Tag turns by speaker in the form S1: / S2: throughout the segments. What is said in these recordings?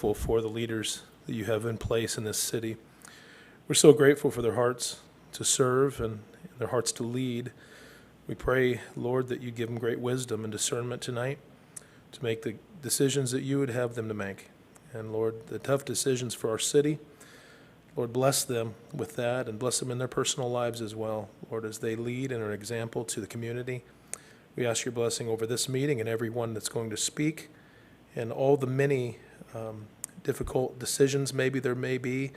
S1: For the leaders that you have in place in this city. We're so grateful for their hearts to serve and their hearts to lead. We pray, Lord, that you give them great wisdom and discernment tonight to make the decisions that you would have them to make. And Lord, the tough decisions for our city, Lord, bless them with that and bless them in their personal lives as well. Lord, as they lead and are an example to the community, we ask your blessing over this meeting and everyone that's going to speak and all the many difficult decisions maybe there may be.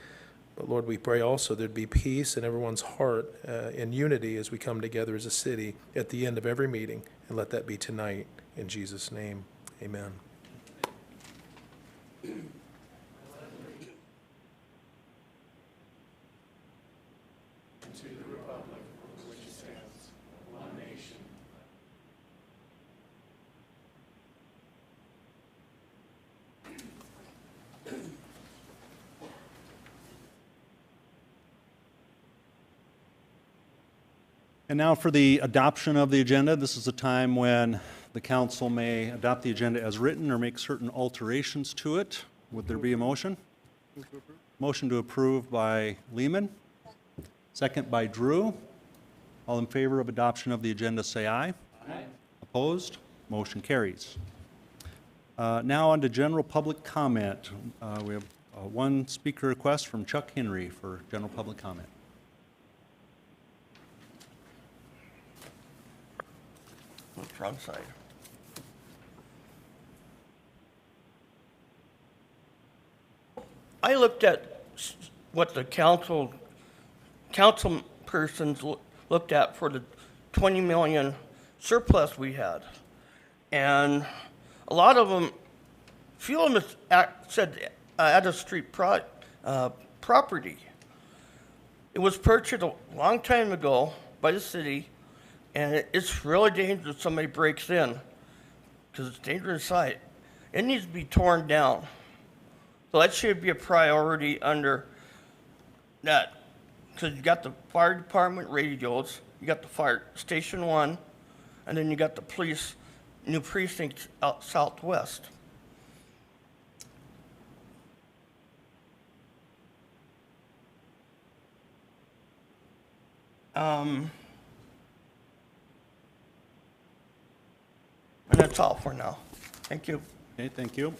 S1: But Lord, we pray also there'd be peace in everyone's heart in unity as we come together as a city at the end of every meeting. And let that be tonight. In Jesus' name, amen.
S2: And now for the adoption of the agenda. This is a time when the council may adopt the agenda as written or make certain alterations to it. Would there be a motion? Motion to approve by Lehman. Second by Drew. All in favor of adoption of the agenda say aye. Aye. Opposed? Motion carries. Now on to general public comment. We have one speaker request from Chuck Henry for general public comment.
S3: Wrong side. I looked at what the council persons looked at for the 20 million surplus we had, and a lot of them, few of them said out of street property. It was purchased a long time ago by the city. And it's really dangerous if somebody breaks in, because it's a dangerous site. It needs to be torn down. So that should be a priority under that, because you got the fire department radios, you got the fire station 1, and then you got the police new precinct out southwest. And that's all for now. Thank you.
S2: Okay, thank you.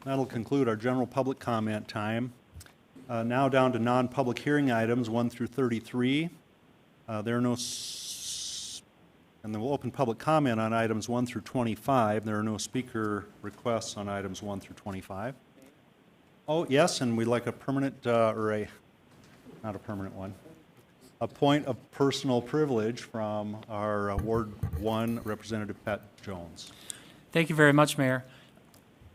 S2: That'll conclude our general public comment time. Now down to non-public hearing items 1 through 33. There are no, and then we'll open public comment on items 1 through 25. There are no speaker requests on items 1 through 25. Oh, yes, and we'd like a permanent, not a permanent one, a point of personal privilege from our Ward 1 Representative Pat Jones.
S4: Thank you very much, Mayor.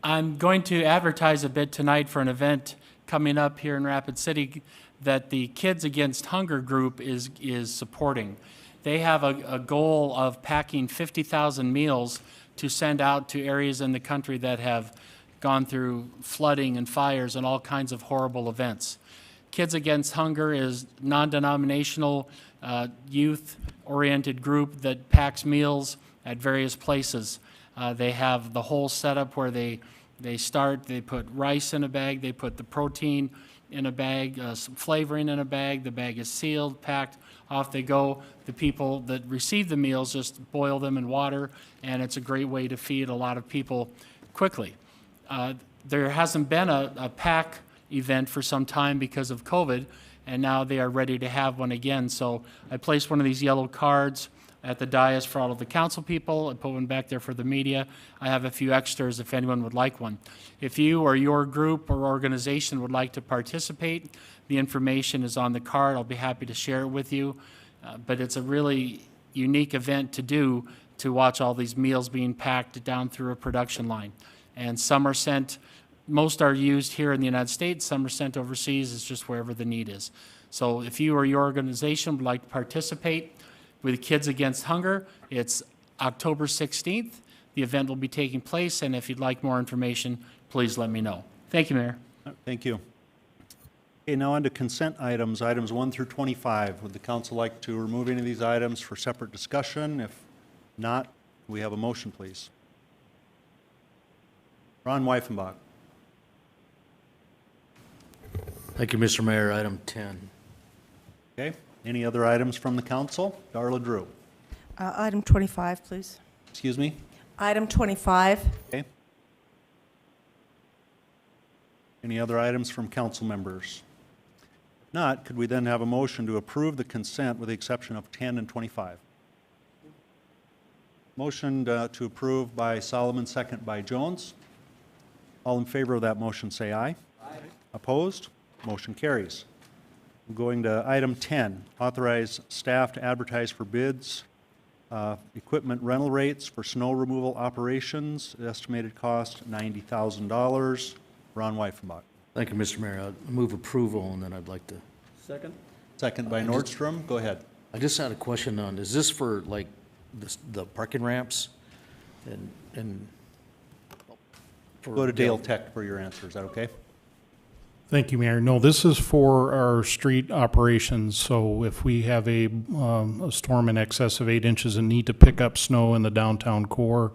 S4: I'm going to advertise a bit tonight for an event coming up here in Rapid City that the Kids Against Hunger group is supporting. They have a goal of packing 50,000 meals to send out to areas in the country that have gone through flooding and fires and all kinds of horrible events. Kids Against Hunger is non-denominational, youth-oriented group that packs meals at various places. They have the whole setup where they put rice in a bag, they put the protein in a bag, some flavoring in a bag, the bag is sealed, packed, off they go. The people that receive the meals just boil them in water, and it's a great way to feed a lot of people quickly. There hasn't been a pack event for some time because of COVID, and now they are ready to have one again. So I placed one of these yellow cards at the dais for all of the council people. I put one back there for the media. I have a few extras if anyone would like one. If you or your group or organization would like to participate, the information is on the card. I'll be happy to share it with you. But it's a really unique event to do, to watch all these meals being packed down through a production line. And some are sent, most are used here in the United States, some are sent overseas. It's just wherever the need is. So if you or your organization would like to participate with Kids Against Hunger, it's October 16th. The event will be taking place, and if you'd like more information, please let me know. Thank you, Mayor.
S2: Thank you. Okay, now on to consent items, items 1 through 25. Would the council like to remove any of these items for separate discussion? If not, we have a motion, please. Ron Weifenbach.
S5: Thank you, Mr. Mayor. Item 10.
S2: Okay, any other items from the council? Darla Drew.
S6: Item 25, please.
S2: Excuse me?
S6: Item 25.
S2: Okay. Any other items from council members? If not, could we then have a motion to approve the consent with the exception of 10 and 25? Motion to approve by Solomon, second by Jones. All in favor of that motion, say aye. Aye. Opposed? Motion carries. Going to item 10, authorize staff to advertise for bids, equipment rental rates for snow removal operations, estimated cost $90,000. Ron Weifenbach.
S5: Thank you, Mr. Mayor. I'd move approval, and then I'd like to,
S2: Second by Nordstrom. Go ahead.
S5: I just had a question on, is this for like the parking ramps? And for
S2: Go to Dale Tech for your answer. Is that okay?
S7: Thank you, Mayor. No, this is for our street operations, so if we have a storm in excess of 8 inches and need to pick up snow in the downtown core,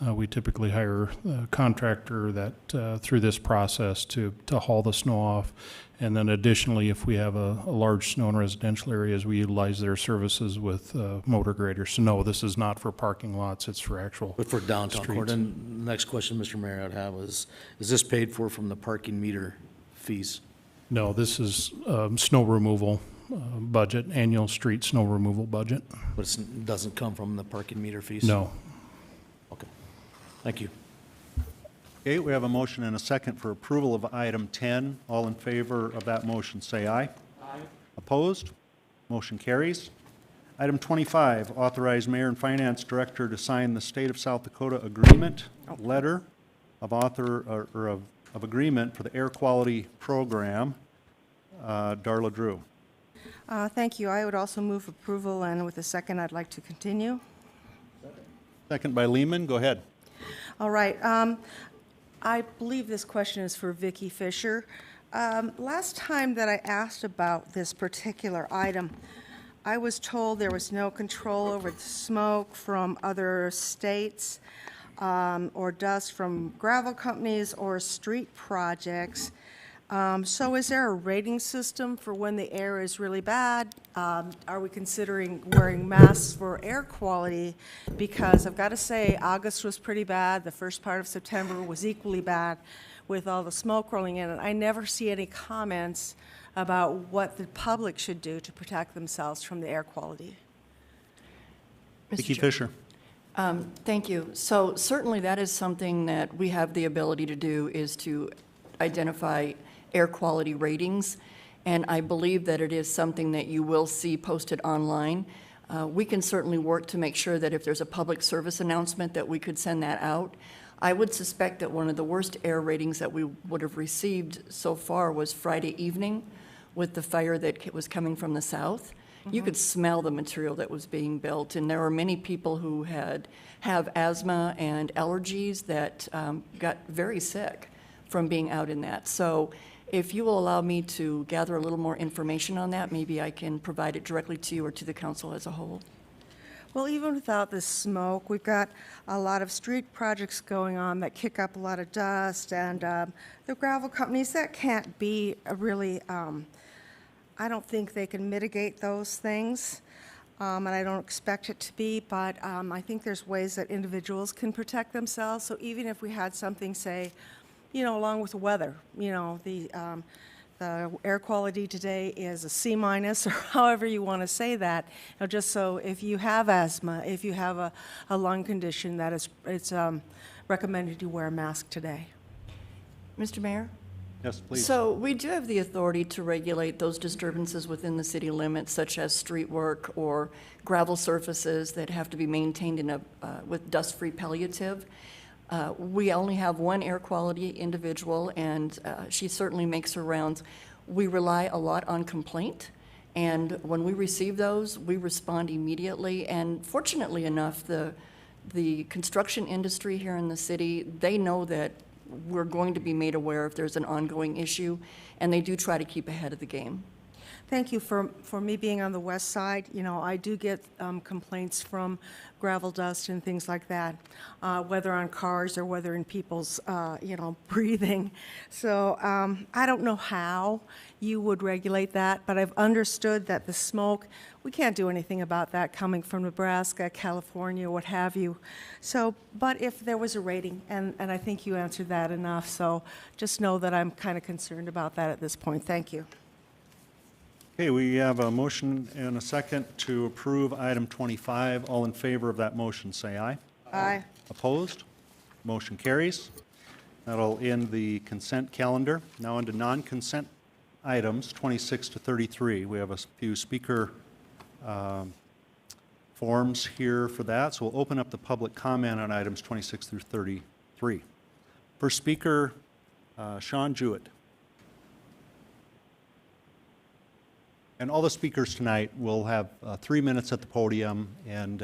S7: we typically hire a contractor that, through this process to haul the snow off. And then additionally, if we have a large snow in residential areas, we utilize their services with motor graders. So no, this is not for parking lots, it's for actual
S5: but for downtown core?
S7: streets.
S5: And the next question, Mr. Mayor, I'd have is this paid for from the parking meter fees?
S7: No, this is snow removal budget, annual street snow removal budget.
S5: But it doesn't come from the parking meter fees?
S7: No.
S5: Okay. Thank you.
S2: Okay, we have a motion and a second for approval of item 10. All in favor of that motion, say aye. Aye. Opposed? Motion carries. Item 25, authorize Mayor and Finance Director to sign the State of South Dakota Agreement Letter of of agreement for the air quality program. Darla Drew.
S6: Thank you. I would also move approval, and with a second, I'd like to continue.
S2: Second by Lehman. Go ahead.
S6: All right. I believe this question is for Vicki Fisher. Last time that I asked about this particular item, I was told there was no control over the smoke from other states or dust from gravel companies or street projects. So is there a rating system for when the air is really bad? Are we considering wearing masks for air quality? Because I've got to say, August was pretty bad. The first part of September was equally bad with all the smoke rolling in. And I never see any comments about what the public should do to protect themselves from the air quality.
S2: Vicki Fisher.
S8: Thank you. So certainly that is something that we have the ability to do, is to identify air quality ratings, and I believe that it is something that you will see posted online. We can certainly work to make sure that if there's a public service announcement that we could send that out. I would suspect that one of the worst air ratings that we would have received so far was Friday evening with the fire that was coming from the south. You could smell the material that was being built, and there were many people who have asthma and allergies that got very sick from being out in that. So if you will allow me to gather a little more information on that, maybe I can provide it directly to you or to the council as a whole.
S6: Well, even without the smoke, we've got a lot of street projects going on that kick up a lot of dust, and the gravel companies, that can't be a really, I don't think they can mitigate those things, and I don't expect it to be, but I think there's ways that individuals can protect themselves. So even if we had something, say, you know, along with the weather, you know, the air quality today is a C-, or however you want to say that, you know, just so if you have asthma, if you have a lung condition, that it's recommended you wear a mask today.
S8: Mr. Mayor?
S2: Yes, please.
S8: So we do have the authority to regulate those disturbances within the city limits, such as street work or gravel surfaces that have to be maintained in with dust-free palliative. We only have one air quality individual, and she certainly makes her rounds. We rely a lot on complaint, and when we receive those, we respond immediately. And fortunately enough, the construction industry here in the city, they know that we're going to be made aware if there's an ongoing issue, and they do try to keep ahead of the game.
S6: Thank you for me being on the west side. You know, I do get complaints from gravel dust and things like that, whether on cars or whether in people's, breathing. So I don't know how you would regulate that, but I've understood that the smoke, we can't do anything about that coming from Nebraska, California, what have you. So, but if there was a rating, and I think you answered that enough, so just know that I'm kind of concerned about that at this point. Thank you.
S2: Okay, we have a motion and a second to approve item 25. All in favor of that motion, say aye.
S6: Aye.
S2: Opposed? Motion carries. That'll end the consent calendar. Now into non-consent items, 26 to 33. We have a few speaker forms here for that, so we'll open up the public comment on items 26 through 33. First speaker, Sean Jewett. And all the speakers tonight will have 3 minutes at the podium, and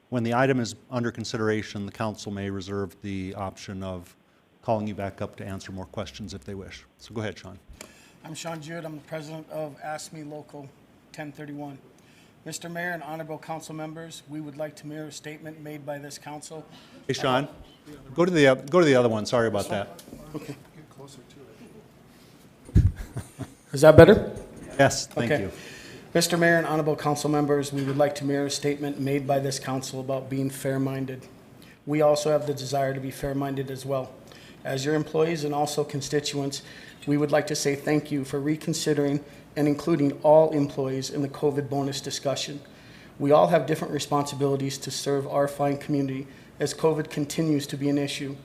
S2: when the item is under consideration, the council may reserve the option of calling you back up to answer more questions if they wish. So go ahead, Sean.
S9: I'm Sean Jewett. I'm the president of Ask Me Local 1031. Mr. Mayor and honorable council members, we would like to mirror a statement made by this council.
S2: Hey, Sean, go to the other one. Sorry about that.
S9: Okay. Is that better?
S2: Yes, thank
S9: Okay.
S2: you.
S9: Mr. Mayor and honorable council members, we would like to mirror a statement made by this council about being fair-minded. We also have the desire to be fair-minded as well. As your employees and also constituents, we would like to say thank you for reconsidering and including all employees in the COVID bonus discussion. We all have different responsibilities to serve our fine community as COVID continues to be an issue.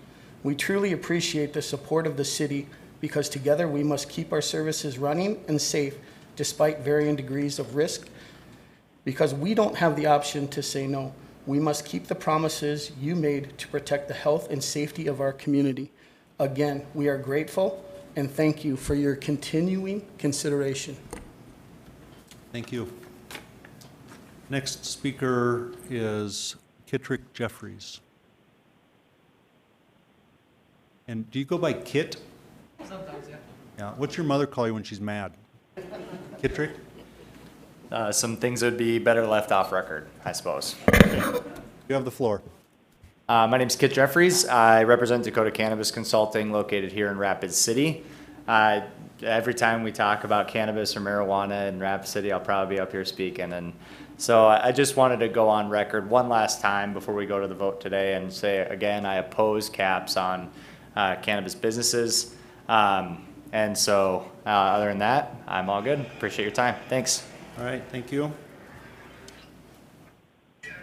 S9: We truly appreciate the support of the city because together we must keep our services running and safe despite varying degrees of risk. Because we don't have the option to say no. We must keep the promises you made to protect the health and safety of our community. Again, we are grateful and thank you for your continuing consideration.
S2: Thank you. Next speaker is Kittrick Jeffries. And do you go by Kit?
S10: Sometimes, yeah.
S2: Yeah. What's your mother call you when she's mad? Kittrick?
S10: Some things would be better left off record, I suppose.
S2: You have the floor.
S10: My name is Kit Jeffries. I represent Dakota Cannabis Consulting located here in Rapid City. Every time we talk about cannabis or marijuana in Rapid City, I'll probably be up here speaking. And so I just wanted to go on record one last time before we go to the vote today and say, again, I oppose caps on cannabis businesses. And so other than that, I'm all good. Appreciate your time. Thanks.
S2: All right, thank you.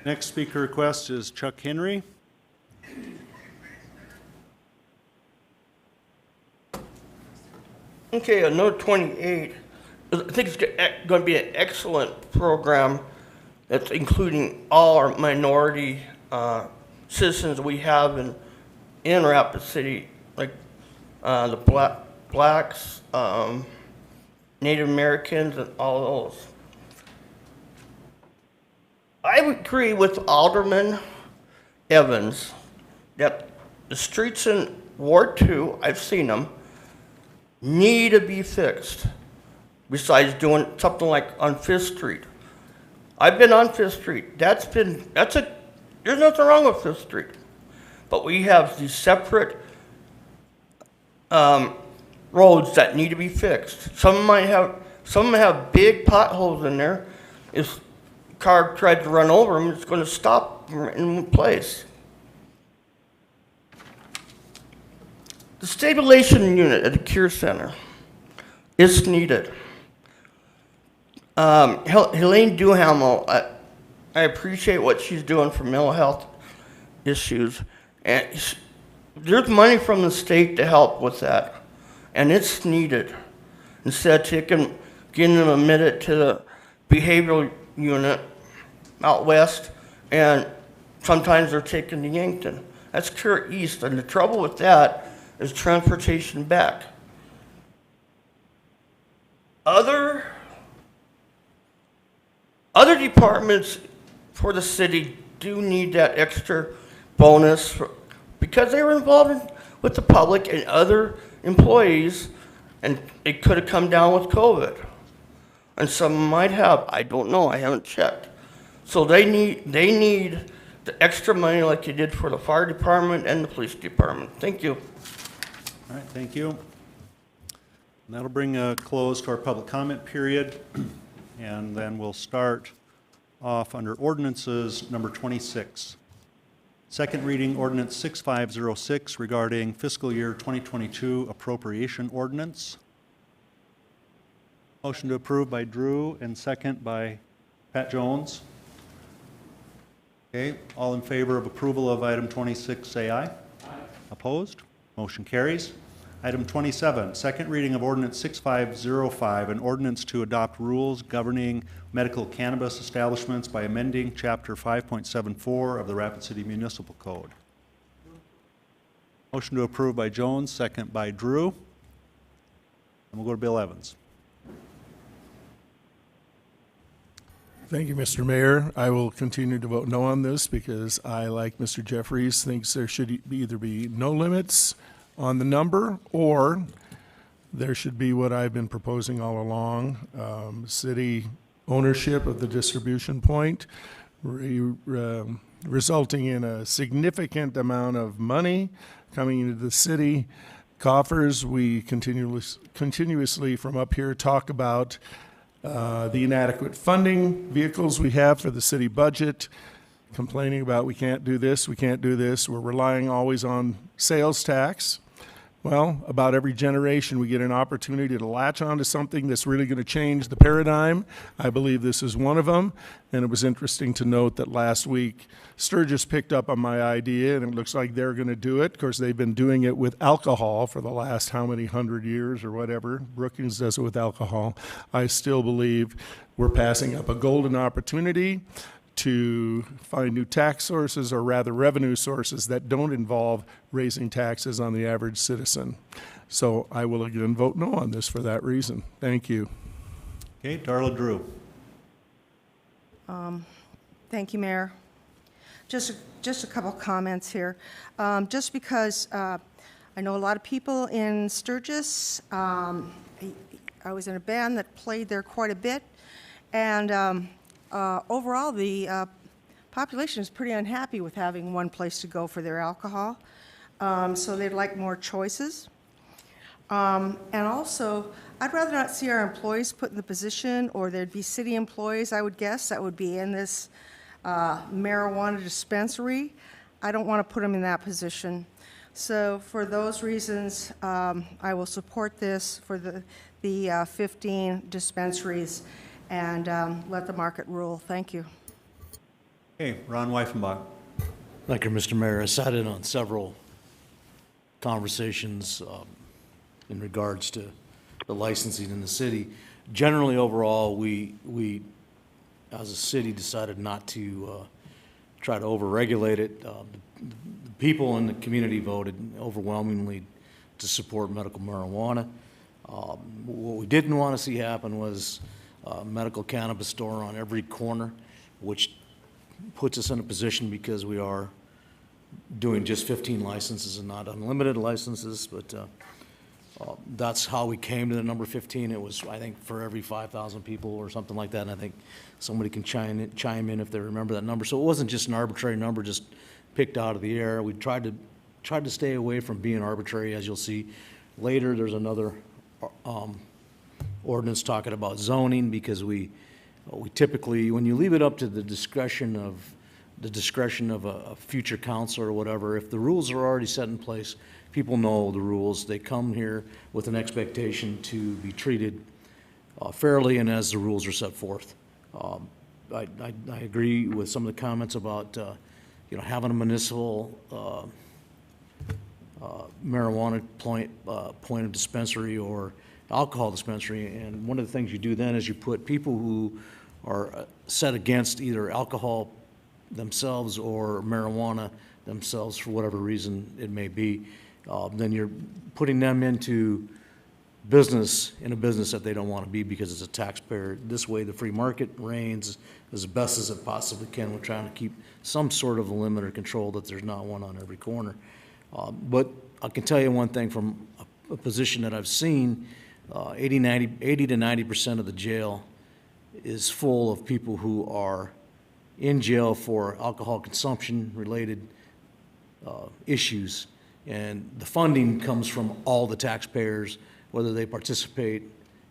S2: Next speaker request is Chuck Henry.
S3: Okay, note 28, I think it's going to be an excellent program that's including all our minority citizens we have in Rapid City, like the blacks, Native Americans, and all those. I would agree with Alderman Evans that the streets in Ward 2, I've seen them, need to be fixed. Besides doing something like on 5th Street. I've been on 5th Street. There's nothing wrong with 5th Street. But we have these separate roads that need to be fixed. Some of them have big potholes in there. If a car tried to run over them, it's going to stop them in place. The stabilization unit at the Cure Center is needed. Helene Duhamel, I appreciate what she's doing for mental health issues. And there's money from the state to help with that. And it's needed. Instead of getting them admitted to the behavioral unit out west, and sometimes they're taken to Yankton. That's Cure East, and the trouble with that is transportation back. Other departments for the city do need that extra bonus because they were involved with the public and other employees, and it could have come down with COVID. and some might have. I don't know. I haven't checked. So they need the extra money like you did for the fire department and the police department. Thank you.
S2: All right, thank you. And that'll bring a close to our public comment period, and then we'll start off under ordinances number 26. Second reading ordinance 6506 regarding fiscal year 2022 appropriation ordinance. Motion to approve by Drew and second by Pat Jones. Okay, all in favor of approval of item 26, say aye. Aye. Opposed? Motion carries. Item 27, second reading of ordinance 6505, an ordinance to adopt rules governing medical cannabis establishments by amending chapter 5.74 of the Rapid City Municipal Code. Motion to approve by Jones, second by Drew. And we'll go to Bill Evans.
S1: Thank you, Mr. Mayor. I will continue to vote no on this because I, like Mr. Jeffries, thinks there should either be no limits on the number, or there should be what I've been proposing all along, city ownership of the distribution point, resulting in a significant amount of money coming into the city coffers. We continuously from up here talk about the inadequate funding vehicles we have for the city budget, complaining about we can't do this, we can't do this. We're relying always on sales tax. Well, about every generation we get an opportunity to latch onto something that's really going to change the paradigm. I believe this is one of them, and it was interesting to note that last week Sturgis picked up on my idea, and it looks like they're going to do it. Of course, they've been doing it with alcohol for the last how many 100 years or whatever. Brookings does it with alcohol. I still believe we're passing up a golden opportunity to find new tax sources, or rather revenue sources, that don't involve raising taxes on the average citizen. So I will again vote no on this for that reason. Thank you.
S2: Okay, Darla Drew.
S6: Thank you, Mayor. Just a couple comments here. Just because I know a lot of people in Sturgis. I was in a band that played there quite a bit, and overall, the population is pretty unhappy with having one place to go for their alcohol, so they'd like more choices. And also, I'd rather not see our employees put in the position, or there'd be city employees, I would guess, that would be in this marijuana dispensary. I don't want to put them in that position. So for those reasons, I will support this for the 15 dispensaries, and let the market rule. Thank you.
S2: Okay, Ron Weifenbach.
S5: Thank you, Mr. Mayor. I sat in on several conversations in regards to the licensing in the city. Generally, overall, we as a city decided not to try to overregulate it. The people in the community voted overwhelmingly to support medical marijuana. What we didn't want to see happen was a medical cannabis store on every corner, which puts us in a position, because we are doing just 15 licenses and not unlimited licenses, but that's how we came to the number 15. It was, I think, for every 5,000 people or something like that, and I think somebody can chime in if they remember that number. So it wasn't just an arbitrary number just picked out of the air. We tried to stay away from being arbitrary. As you'll see later, there's another ordinance talking about zoning, because we typically, when you leave it up to the discretion of a future council or whatever, if the rules are already set in place, people know the rules. They come here with an expectation to be treated fairly and as the rules are set forth. I agree with some of the comments about having a municipal marijuana point of dispensary or alcohol dispensary, and one of the things you do then is you put people who are set against either alcohol themselves or marijuana themselves for whatever reason it may be, then you're putting them into business in a business that they don't want to be because it's a taxpayer. This way the free market reigns as best as it possibly can. We're trying to keep some sort of a limit or control that there's not one on every corner. But I can tell you one thing from a position that I've seen, 80 to 90% of the jail is full of people who are in jail for alcohol consumption-related issues. And the funding comes from all the taxpayers, whether they participate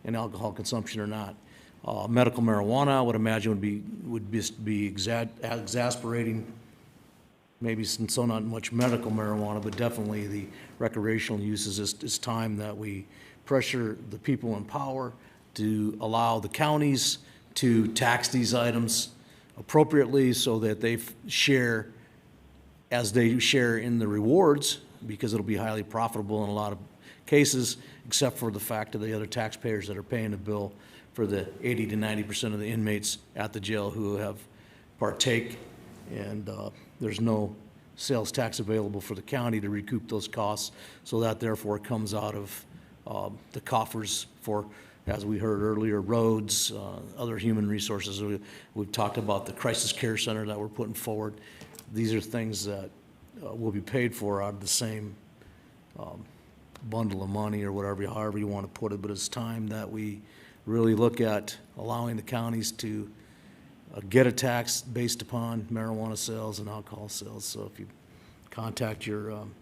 S5: in alcohol consumption or not. Medical marijuana, I would imagine, would just be exasperating. Maybe so not much medical marijuana, but definitely the recreational uses. It's time that we pressure the people in power to allow the counties to tax these items appropriately so that they share as they share in the rewards, because it'll be highly profitable in a lot of cases, except for the fact of the other taxpayers that are paying the bill for the 80 to 90% of the inmates at the jail who have partake, and there's no sales tax available for the county to recoup those costs, so that therefore comes out of the coffers for, as we heard earlier, roads, other human resources. We've talked about the crisis care center that we're putting forward. These are things that will be paid for out of the same bundle of money, or whatever, however you want to put it, but it's time that we really look at allowing the counties to get a tax based upon marijuana sales and alcohol sales. So if you contact your, and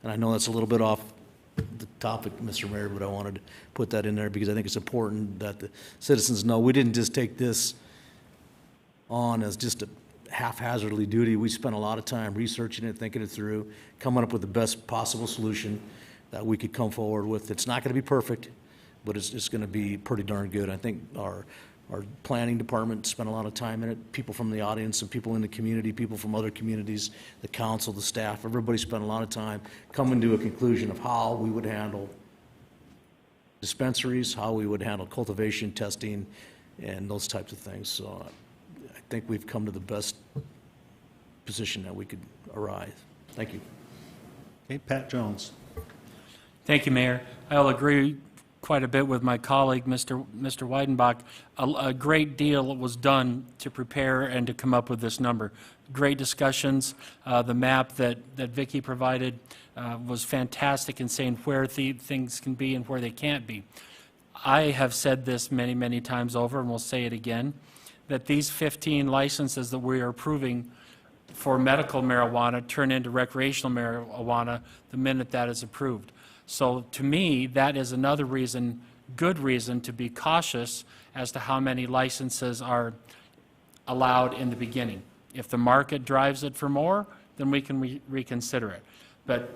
S5: I know that's a little bit off the topic, Mr. Mayor, but I wanted to put that in there because I think it's important that the citizens know we didn't just take this on as just a haphazardly duty. We spent a lot of time researching it, thinking it through, coming up with the best possible solution that we could come forward with. It's not going to be perfect, but it's going to be pretty darn good. I think our planning department spent a lot of time in it, people from the audience and people in the community, people from other communities, the council, the staff, everybody spent a lot of time coming to a conclusion of how we would handle dispensaries, how we would handle cultivation, testing, and those types of things. So I think we've come to the best position that we could arrive. Thank you.
S2: Okay, Pat Jones.
S4: Thank you, Mayor. I'll agree quite a bit with my colleague, Mr. Weidenbach. A great deal was done to prepare and to come up with this number. Great discussions. The map that Vicki provided was fantastic in saying where things can be and where they can't be. I have said this many, many times over, and we'll say it again, that these 15 licenses that we are approving for medical marijuana turn into recreational marijuana the minute that is approved. So to me, that is another reason, good reason, to be cautious as to how many licenses are allowed in the beginning. If the market drives it for more, then we can reconsider it. But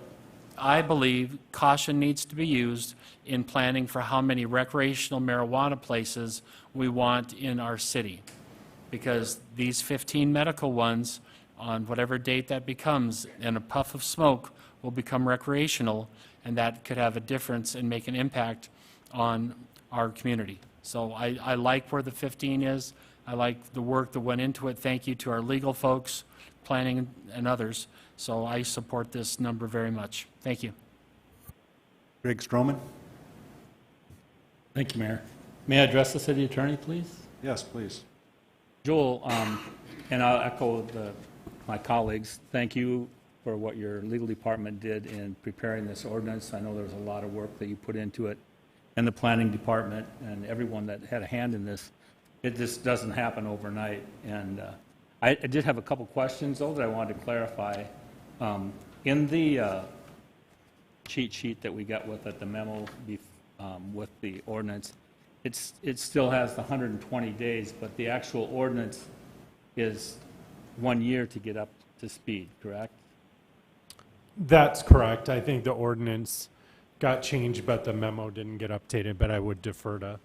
S4: I believe caution needs to be used in planning for how many recreational marijuana places we want in our city. Because these 15 medical ones, on whatever date that becomes, in a puff of smoke, will become recreational, and that could have a difference and make an impact on our community. So I like where the 15 is. I like the work that went into it. Thank you to our legal folks, planning, and others. So I support this number very much. Thank you.
S2: Greg Stroman.
S11: Thank you, Mayor. May I address the city attorney, please?
S2: Yes, please.
S11: Joel, and I'll echo my colleagues, thank you for what your legal department did in preparing this ordinance. I know there was a lot of work that you put into it, and the planning department and everyone that had a hand in this. It just doesn't happen overnight. And I did have a couple questions, though, that I wanted to clarify. In the cheat sheet that we got with it, the memo with the ordinance, it still has the 120 days, but the actual ordinance is 1 year to get up to speed, correct?
S12: That's correct. I think the ordinance got changed, but the memo didn't get updated, but I would defer to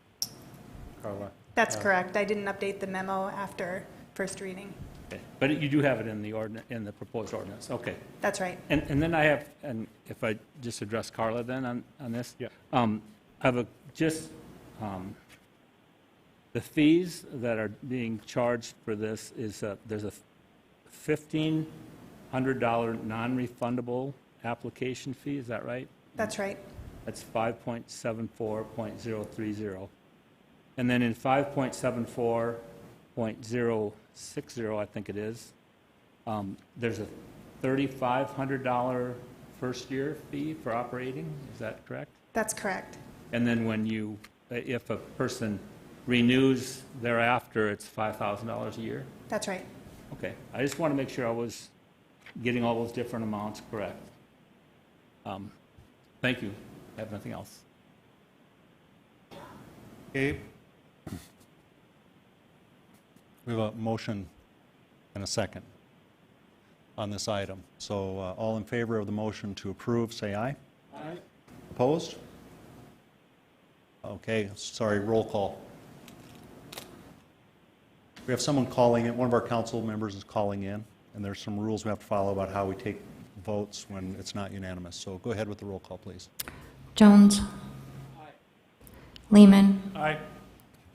S12: Carla.
S13: That's correct. I didn't update the memo after first reading.
S11: Okay. But you do have it in the proposed ordinance, okay.
S13: That's right.
S11: And then I have, and if I just address Carla then on this?
S12: Yeah.
S11: I have the fees that are being charged for this is, there's a $1,500 non-refundable application fee, is that right?
S13: That's right.
S11: That's 5.74.030. And then in 5.74.060, I think it is, there's a $3,500 first year fee for operating, is that correct?
S13: That's correct.
S11: And then when if a person renews thereafter, it's $5,000 a year?
S13: That's right.
S11: Okay, I just want to make sure I was getting all those different amounts correct. Thank you. I have nothing else.
S2: Okay. We have a motion and a second on this item. So all in favor of the motion to approve, say aye. Aye. Opposed? Okay, sorry, roll call. We have someone calling in, one of our council members is calling in, and there's some rules we have to follow about how we take votes when it's not unanimous. So go ahead with the roll call, please.
S14: Jones. Aye. Lehman.
S12: Aye.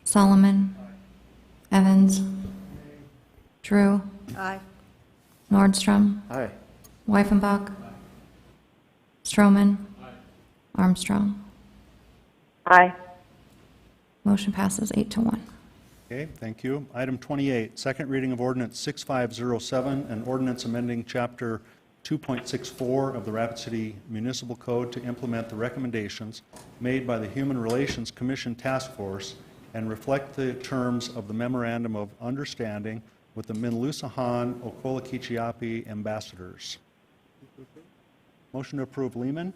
S14: Solomon. Aye. Evans. Aye. Drew.
S6: Aye.
S14: Nordstrom.
S10: Aye.
S14: Wyffenbach. Aye. Stroman. Aye. Armstrong.
S15: Aye.
S14: Motion passes 8-1.
S2: Okay, thank you. Item 28, second reading of ordinance 6507, an ordinance amending chapter 2.64 of the Rapid City Municipal Code to implement the recommendations made by the Human Relations Commission Task Force and reflect the terms of the Memorandum of Understanding with the Minlusahan-Okolakichiapi ambassadors. Motion to approve Lehman.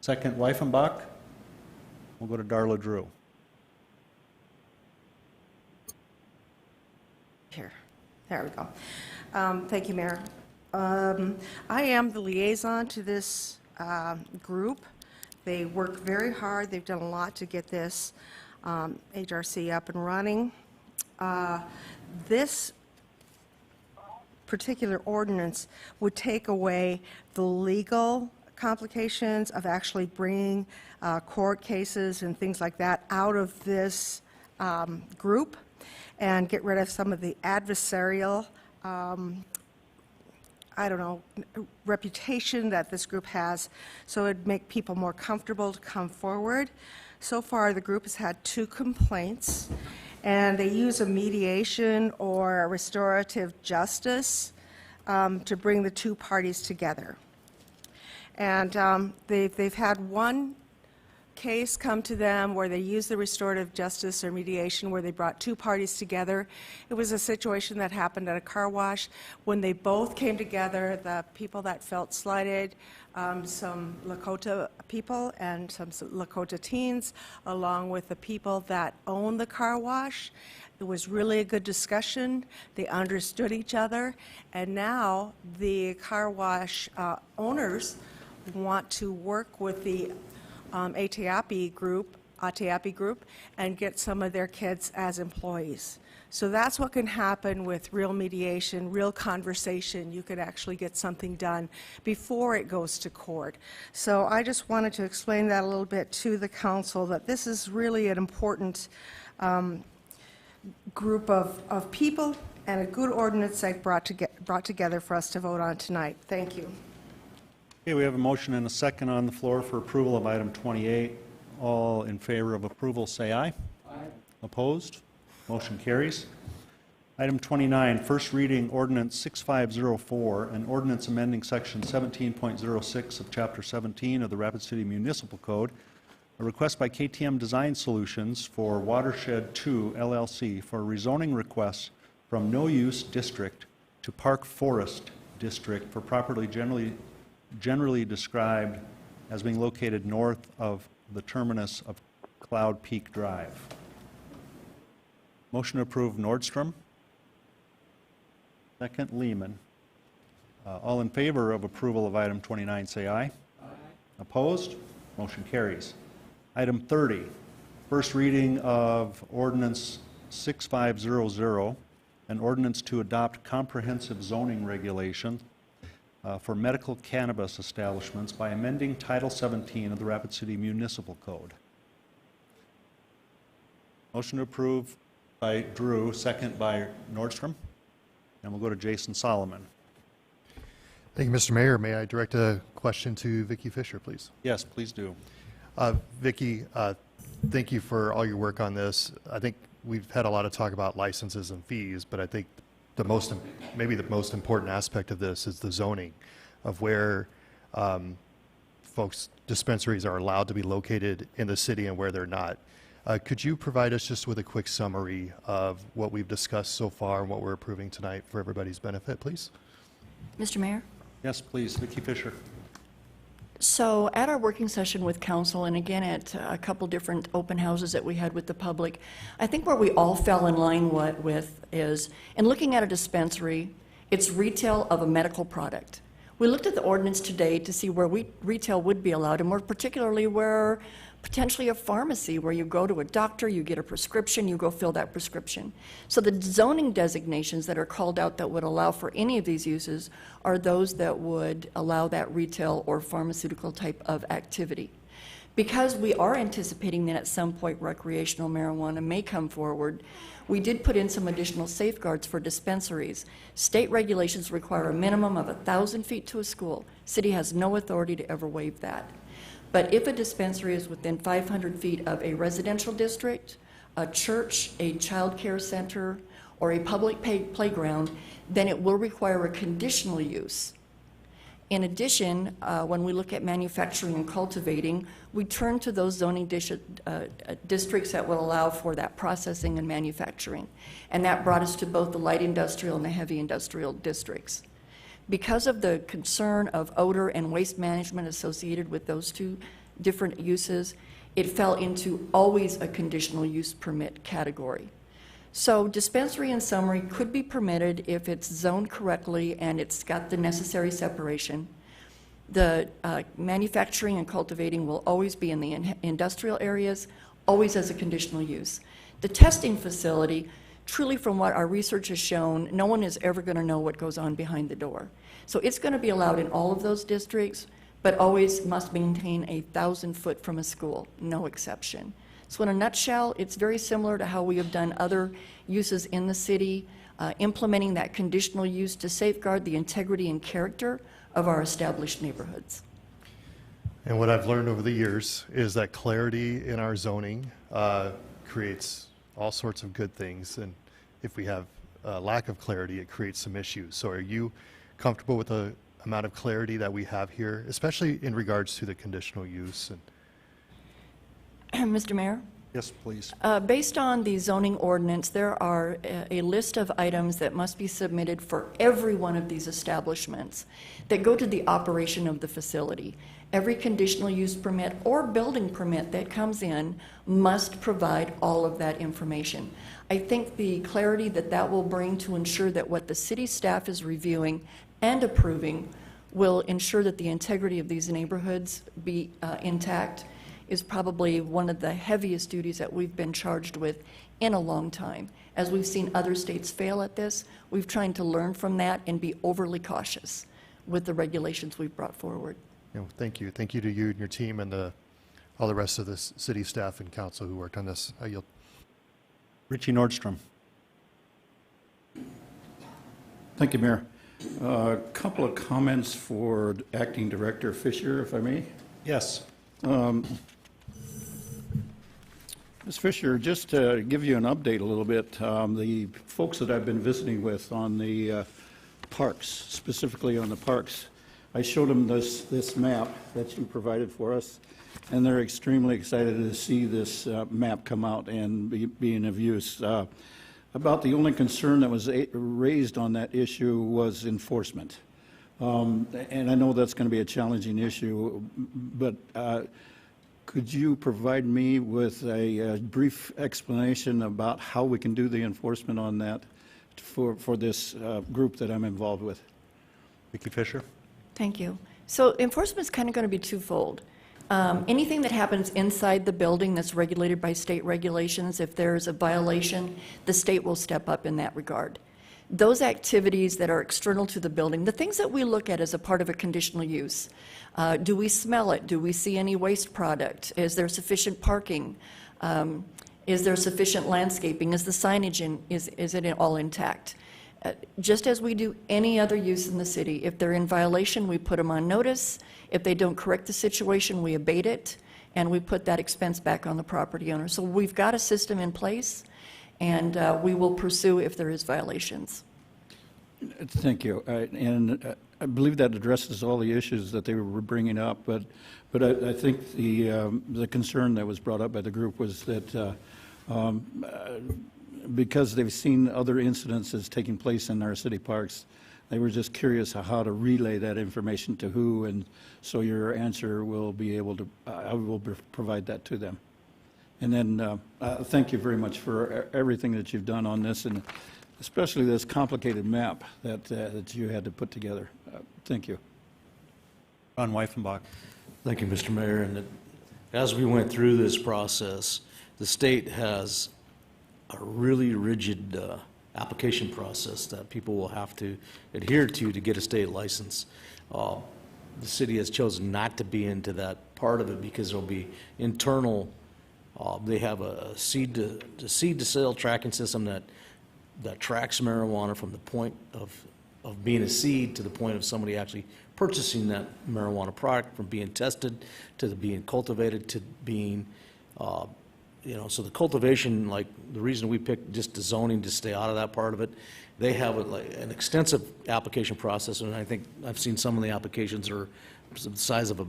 S2: Second, Wyffenbach. We'll go to Darla Drew.
S6: Here, there we go. Thank you, Mayor. I am the liaison to this group. They work very hard. They've done a lot to get this HRC up and running. This particular ordinance would take away the legal complications of actually bringing court cases and things like that out of this group and get rid of some of the adversarial reputation that this group has, so it'd make people more comfortable to come forward. So far, the group has had 2 complaints, and they use a mediation or a restorative justice to bring the 2 parties together. And they've had 1 case come to them where they used the restorative justice or mediation where they brought 2 parties together. It was a situation that happened at a car wash. When they both came together, the people that felt slighted, some Lakota people and some Lakota teens, along with the people that own the car wash. It was really a good discussion. They understood each other, and now the car wash owners want to work with the ATAPI group, and get some of their kids as employees. So that's what can happen with real mediation, real conversation. You could actually get something done before it goes to court. So I just wanted to explain that a little bit to the council, that this is really an important group of people and a good ordinance that brought together for us to vote on tonight. Thank you.
S2: Okay, we have a motion and a second on the floor for approval of item 28. All in favor of approval, say aye. Aye. Opposed? Motion carries. Item 29, first reading ordinance 6504, an ordinance amending section 17.06 of chapter 17 of the Rapid City Municipal Code. A request by KTM Design Solutions for Watershed 2 LLC for a rezoning request from no use district to park forest district for property generally described as being located north of the terminus of Cloud Peak Drive. Motion to approve Nordstrom. Second, Lehman. All in favor of approval of item 29, say aye. Aye. Opposed? Motion carries. Item 30, first reading of ordinance 6500, an ordinance to adopt comprehensive zoning regulation for medical cannabis establishments by amending Title 17 of the Rapid City Municipal Code. Motion to approve by Drew, second by Nordstrom. And we'll go to Jason Solomon.
S16: Thank you, Mr. Mayor. May I direct a question to Vicki Fisher, please?
S2: Yes, please do.
S16: Vicki, thank you for all your work on this. I think we've had a lot of talk about licenses and fees, but I think maybe the most important aspect of this is the zoning of where dispensaries are allowed to be located in the city and where they're not. Could you provide us just with a quick summary of what we've discussed so far and what we're approving tonight for everybody's benefit, please?
S8: Mr. Mayor?
S2: Yes, please, Vicki Fisher.
S8: So at our working session with council, and again at a couple different open houses that we had with the public, I think where we all fell in line with is, in looking at a dispensary, it's retail of a medical product. We looked at the ordinance today to see where retail would be allowed, and more particularly where potentially a pharmacy, where you go to a doctor, you get a prescription, you go fill that prescription. So the zoning designations that are called out that would allow for any of these uses are those that would allow that retail or pharmaceutical type of activity. Because we are anticipating that at some point recreational marijuana may come forward, we did put in some additional safeguards for dispensaries. State regulations require a minimum of 1,000 feet to a school. City has no authority to ever waive that. But if a dispensary is within 500 feet of a residential district, a church, a child care center, or a public playground, then it will require a conditional use. In addition, when we look at manufacturing and cultivating, we turn to those zoning districts that will allow for that processing and manufacturing. And that brought us to both the light industrial and the heavy industrial districts. Because of the concern of odor and waste management associated with those two different uses, it fell into always a conditional use permit category. So dispensary in summary could be permitted if it's zoned correctly and it's got the necessary separation. The manufacturing and cultivating will always be in the industrial areas, always as a conditional use. The testing facility, truly from what our research has shown, no one is ever going to know what goes on behind the door. So it's going to be allowed in all of those districts, but always must maintain 1,000 foot from a school, no exception. So in a nutshell, it's very similar to how we have done other uses in the city, implementing that conditional use to safeguard the integrity and character of our established neighborhoods.
S16: And what I've learned over the years is that clarity in our zoning creates all sorts of good things, and if we have a lack of clarity, it creates some issues. So are you comfortable with the amount of clarity that we have here, especially in regards to the conditional use?
S8: Mr. Mayor?
S2: Yes, please.
S8: Based on the zoning ordinance, there are a list of items that must be submitted for every one of these establishments that go to the operation of the facility. Every conditional use permit or building permit that comes in must provide all of that information. I think the clarity that that will bring to ensure that what the city staff is reviewing and approving will ensure that the integrity of these neighborhoods be intact is probably one of the heaviest duties that we've been charged with in a long time. As we've seen other states fail at this, we've tried to learn from that and be overly cautious with the regulations we've brought forward.
S16: Thank you. Thank you to you and your team and all the rest of the city staff and council who worked on this. I yield.
S2: Richie Nordstrom.
S17: Thank you, Mayor. A couple of comments for Acting Director Fisher, if I may.
S2: Yes.
S17: Ms. Fisher, just to give you an update a little bit, the folks that I've been visiting with on the parks, specifically on the parks, I showed them this map that you provided for us, and they're extremely excited to see this map come out and being of use. About the only concern that was raised on that issue was enforcement. And I know that's going to be a challenging issue, but could you provide me with a brief explanation about how we can do the enforcement on that for this group that I'm involved with?
S2: Vicki Fisher.
S8: Thank you. So enforcement is kind of going to be twofold. Anything that happens inside the building that's regulated by state regulations, if there's a violation, the state will step up in that regard. Those activities that are external to the building, the things that we look at as a part of a conditional use, do we smell it? Do we see any waste product? Is there sufficient parking? Is there sufficient landscaping? Is the signage is it all intact? Just as we do any other use in the city, if they're in violation, we put them on notice. If they don't correct the situation, we abate it, and we put that expense back on the property owner. So we've got a system in place, and we will pursue if there is violations.
S17: Thank you. And I believe that addresses all the issues that they were bringing up, but I think the concern that was brought up by the group was that because they've seen other incidences taking place in our city parks, they were just curious how to relay that information to who, and so your answer will be able to, I will provide that to them. And then thank you very much for everything that you've done on this, and especially this complicated map that you had to put together. Thank you.
S2: Ron Weifenbach.
S5: Thank you, Mr. Mayor. And as we went through this process, the state has a really rigid application process that people will have to adhere to get a state license. The city has chosen not to be into that part of it because there'll be internal, they have a seed to sale tracking system that tracks marijuana from the point of being a seed to the point of somebody actually purchasing that marijuana product, from being tested to being cultivated to being, so the cultivation, like the reason we picked just the zoning to stay out of that part of it, they have an extensive application process, and I think I've seen some of the applications are the size of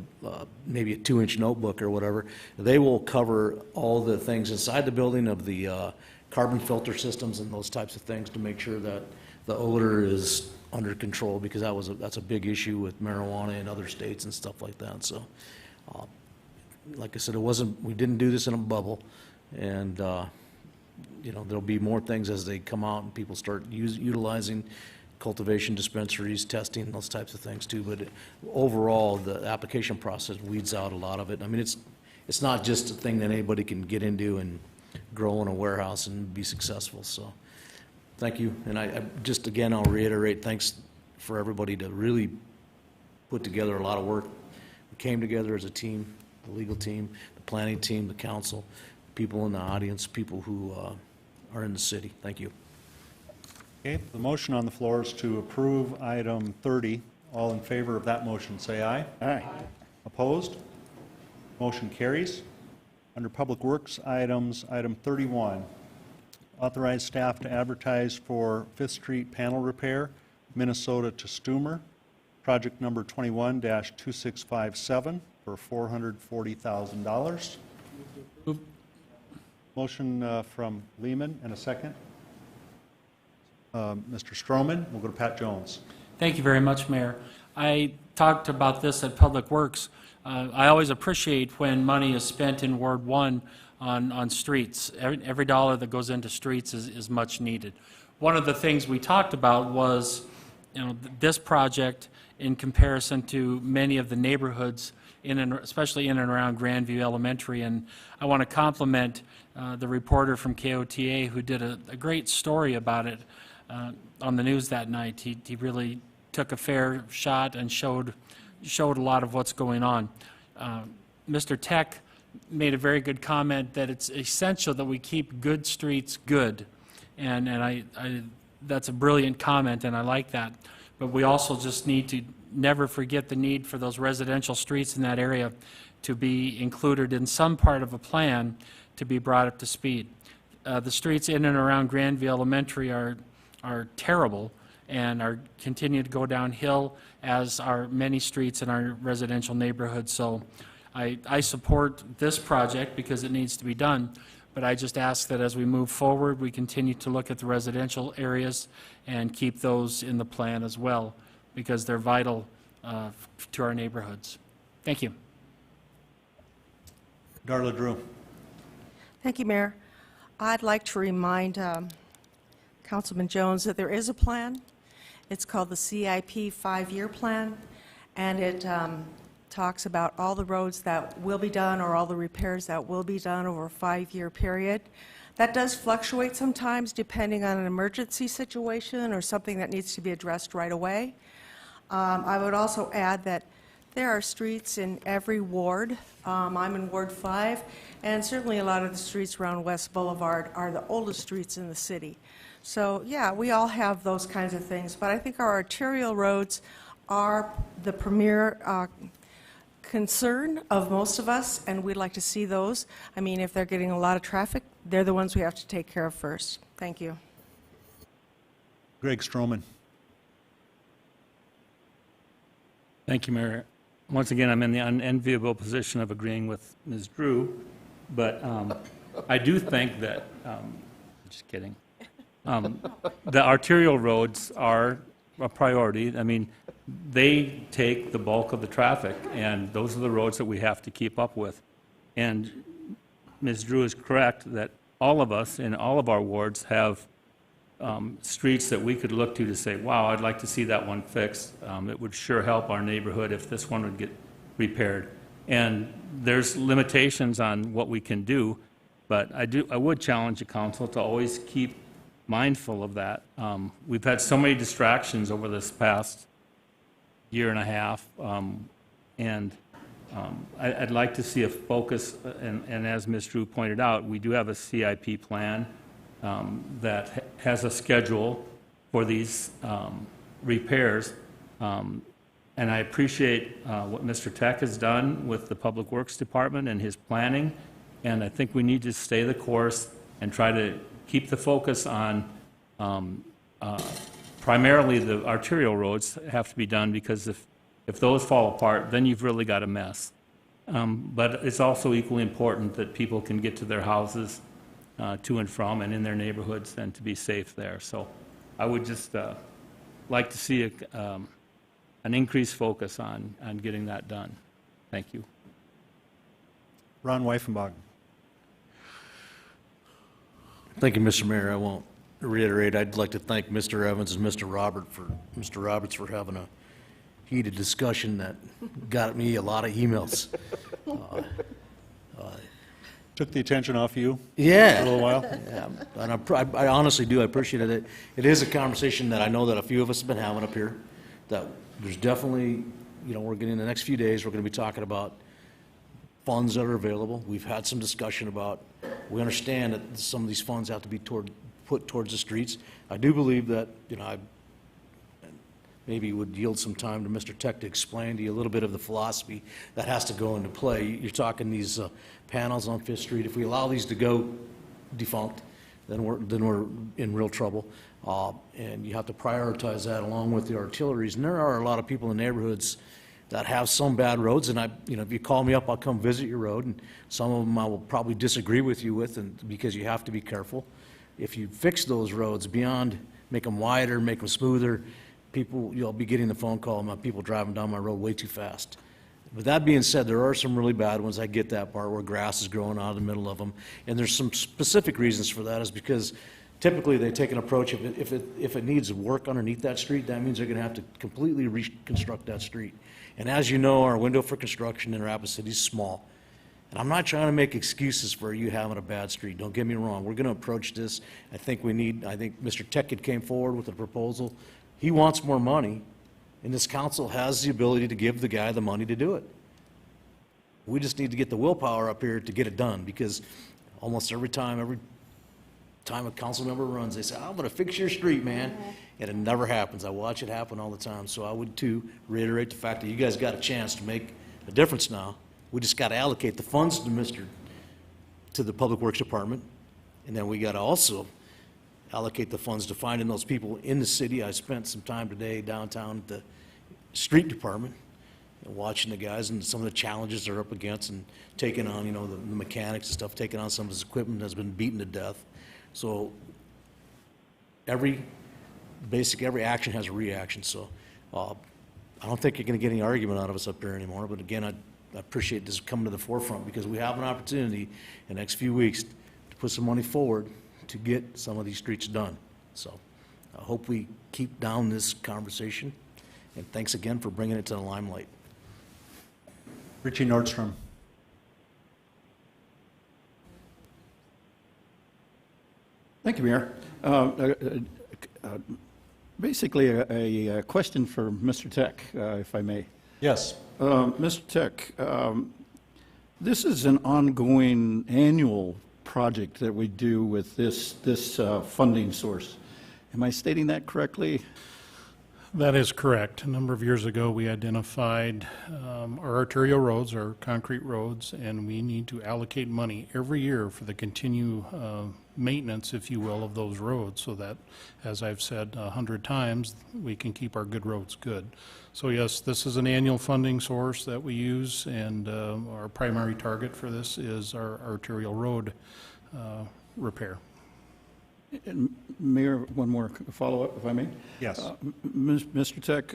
S5: maybe a 2-inch notebook or whatever. They will cover all the things inside the building of the carbon filter systems and those types of things to make sure that the odor is under control, because that's a big issue with marijuana in other states and stuff like that. So, like I said, we didn't do this in a bubble, and there'll be more things as they come out and people start utilizing cultivation dispensaries, testing, those types of things too. But overall, the application process weeds out a lot of it. I mean, it's not just a thing that anybody can get into and grow in a warehouse and be successful. So thank you. And I just, again, I'll reiterate, thanks for everybody to really put together a lot of work. We came together as a team, the legal team, the planning team, the council, people in the audience, people who are in the city. Thank you.
S2: Okay, the motion on the floor is to approve item 30. All in favor of that motion, say aye.
S17: Aye.
S2: Opposed? Motion carries. Under Public Works items, item 31, authorize staff to advertise for 5th Street panel repair, Minnesota to Stumer, project number 21-2657 for $440,000. Motion from Lehman, and a second. Mr. Stroman. We'll go to Pat Jones.
S4: Thank you very much, Mayor. I talked about this at Public Works. I always appreciate when money is spent in Ward 1 on streets. Every dollar that goes into streets is much needed. One of the things we talked about was, this project in comparison to many of the neighborhoods especially in and around Grandview Elementary. And I want to compliment the reporter from KOTA who did a great story about it on the news that night. He really took a fair shot and showed a lot of what's going on. Mr. Tech made a very good comment that it's essential that we keep good streets good, and that's a brilliant comment, and I like that. But we also just need to never forget the need for those residential streets in that area to be included in some part of a plan to be brought up to speed. The streets in and around Grandview Elementary are terrible and continue to go downhill, as are many streets in our residential neighborhoods. So I support this project because it needs to be done, but I just ask that as we move forward, we continue to look at the residential areas and keep those in the plan as well, because they're vital to our neighborhoods. Thank you.
S2: Darla Drew.
S6: Thank you, Mayor. I'd like to remind Councilman Jones that there is a plan. It's called the Cip 5-Year Plan, and it talks about all the roads that will be done or all the repairs that will be done over a 5-year period. That does fluctuate sometimes depending on an emergency situation or something that needs to be addressed right away. I would also add that there are streets in every ward. I'm in Ward 5, and certainly a lot of the streets around West Boulevard are the oldest streets in the city. So, yeah, we all have those kinds of things, but I think our arterial roads are the premier concern of most of us, and we'd like to see those. I mean, if they're getting a lot of traffic, they're the ones we have to take care of first. Thank you.
S2: Greg Stroman.
S11: Thank you, Mayor. Once again, I'm in the unenviable position of agreeing with Ms. Drew, but I do think that, just kidding, the arterial roads are a priority. I mean, they take the bulk of the traffic, and those are the roads that we have to keep up with. And Ms. Drew is correct that all of us in all of our wards have streets that we could look to say, wow, I'd like to see that one fixed. It would sure help our neighborhood if this one would get repaired. And there's limitations on what we can do, but I would challenge the council to always keep mindful of that. We've had so many distractions over this past year and a half, and I'd like to see a focus, and as Ms. Drew pointed out, we do have a CIP plan that has a schedule for these repairs. And I appreciate what Mr. Tech has done with the Public Works Department and his planning, and I think we need to stay the course and try to keep the focus on primarily the arterial roads have to be done, because if those fall apart, then you've really got a mess. But it's also equally important that people can get to their houses to and from and in their neighborhoods and to be safe there. So I would just like to see an increased focus on getting that done. Thank you.
S2: Ron Weifenbach.
S5: Thank you, Mr. Mayor. I won't reiterate. I'd like to thank Mr. Evans and Mr. Roberts for having a heated discussion that got me a lot of emails.
S2: Took the attention off you?
S5: Yeah.
S2: For a little while?
S5: Yeah, and I honestly do. I appreciate it. It is a conversation that I know that a few of us have been having up here, that there's definitely, we're getting in the next few days, we're going to be talking about funds that are available. We've had some discussion about, we understand that some of these funds have to be put towards the streets. I do believe that, I maybe would yield some time to Mr. Tech to explain to you a little bit of the philosophy that has to go into play. You're talking these panels on Fifth Street. If we allow these to go defunct, then we're in real trouble. And you have to prioritize that along with the artilleries. And there are a lot of people in neighborhoods that have some bad roads. And if you call me up, I'll come visit your road. And some of them I will probably disagree with you with, and because you have to be careful. If you fix those roads beyond, make them wider, make them smoother, you'll be getting the phone call about people driving down my road way too fast. With that being said, there are some really bad ones. I get that part where grass is growing out of the middle of them. And there's some specific reasons for that, is because typically they take an approach, if it needs work underneath that street, that means they're going to have to completely reconstruct that street. And as you know, our window for construction in Rapid City is small. And I'm not trying to make excuses for you having a bad street. Don't get me wrong. We're going to approach this. I think Mr. Tech came forward with a proposal. He wants more money, and this council has the ability to give the guy the money to do it. We just need to get the willpower up here to get it done, because almost every time a council member runs, they say, I'm going to fix your street, man. And it never happens. I watch it happen all the time. So I would, too, reiterate the fact that you guys got a chance to make a difference now. We just got to allocate the funds to the Public Works Department, and then we got to also allocate the funds to finding those people in the city. I spent some time today downtown at the street department and watching the guys and some of the challenges they're up against, and taking on, the mechanics and stuff, taking on some of his equipment that's been beaten to death. So every action has a reaction. So I don't think you're going to get any argument out of us up here anymore. But again, I appreciate this coming to the forefront, because we have an opportunity in the next few weeks to put some money forward to get some of these streets done. So I hope we keep down this conversation, and thanks again for bringing it to the limelight.
S2: Richie Nordstrom.
S17: Thank you, Mayor. Basically, a question for Mr. Tech, if I may.
S2: Yes.
S17: Mr. Tech, this is an ongoing annual project that we do with this funding source. Am I stating that correctly?
S7: That is correct. A number of years ago, we identified our arterial roads, our concrete roads, and we need to allocate money every year for the continued maintenance, if you will, of those roads, so that, as I've said 100 times, we can keep our good roads good. So yes, this is an annual funding source that we use, and our primary target for this is our arterial road repair.
S17: And Mayor, one more follow-up, if I may.
S2: Yes.
S17: Mr. Tech,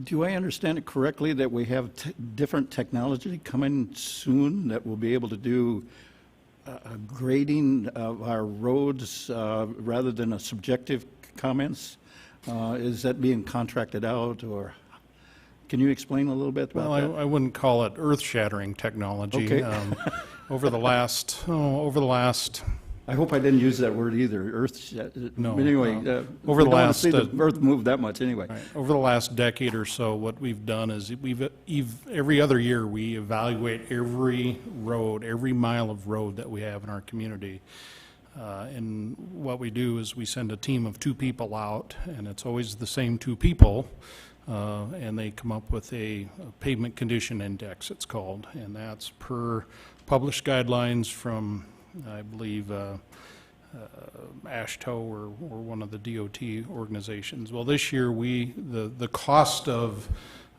S17: do I understand it correctly that we have different technology coming soon that will be able to do grading of our roads rather than a subjective comments? Is that being contracted out, or can you explain a little bit about that?
S7: Well, I wouldn't call it earth-shattering technology.
S17: Okay.
S7: Over the last
S17: I hope I didn't use that word either, earth.
S7: No,
S17: Anyway,
S7: over
S17: we
S7: the
S17: don't want to
S7: last
S17: see the earth move that much anyway.
S7: right, over the last decade or so, what we've done is every other year we evaluate every road, every mile of road that we have in our community. And what we do is we send a team of 2 people out, and it's always the same 2 people, and they come up with a pavement condition index, it's called, and that's per published guidelines from, I believe, ASHTO or one of the DOT organizations. Well, this year the cost of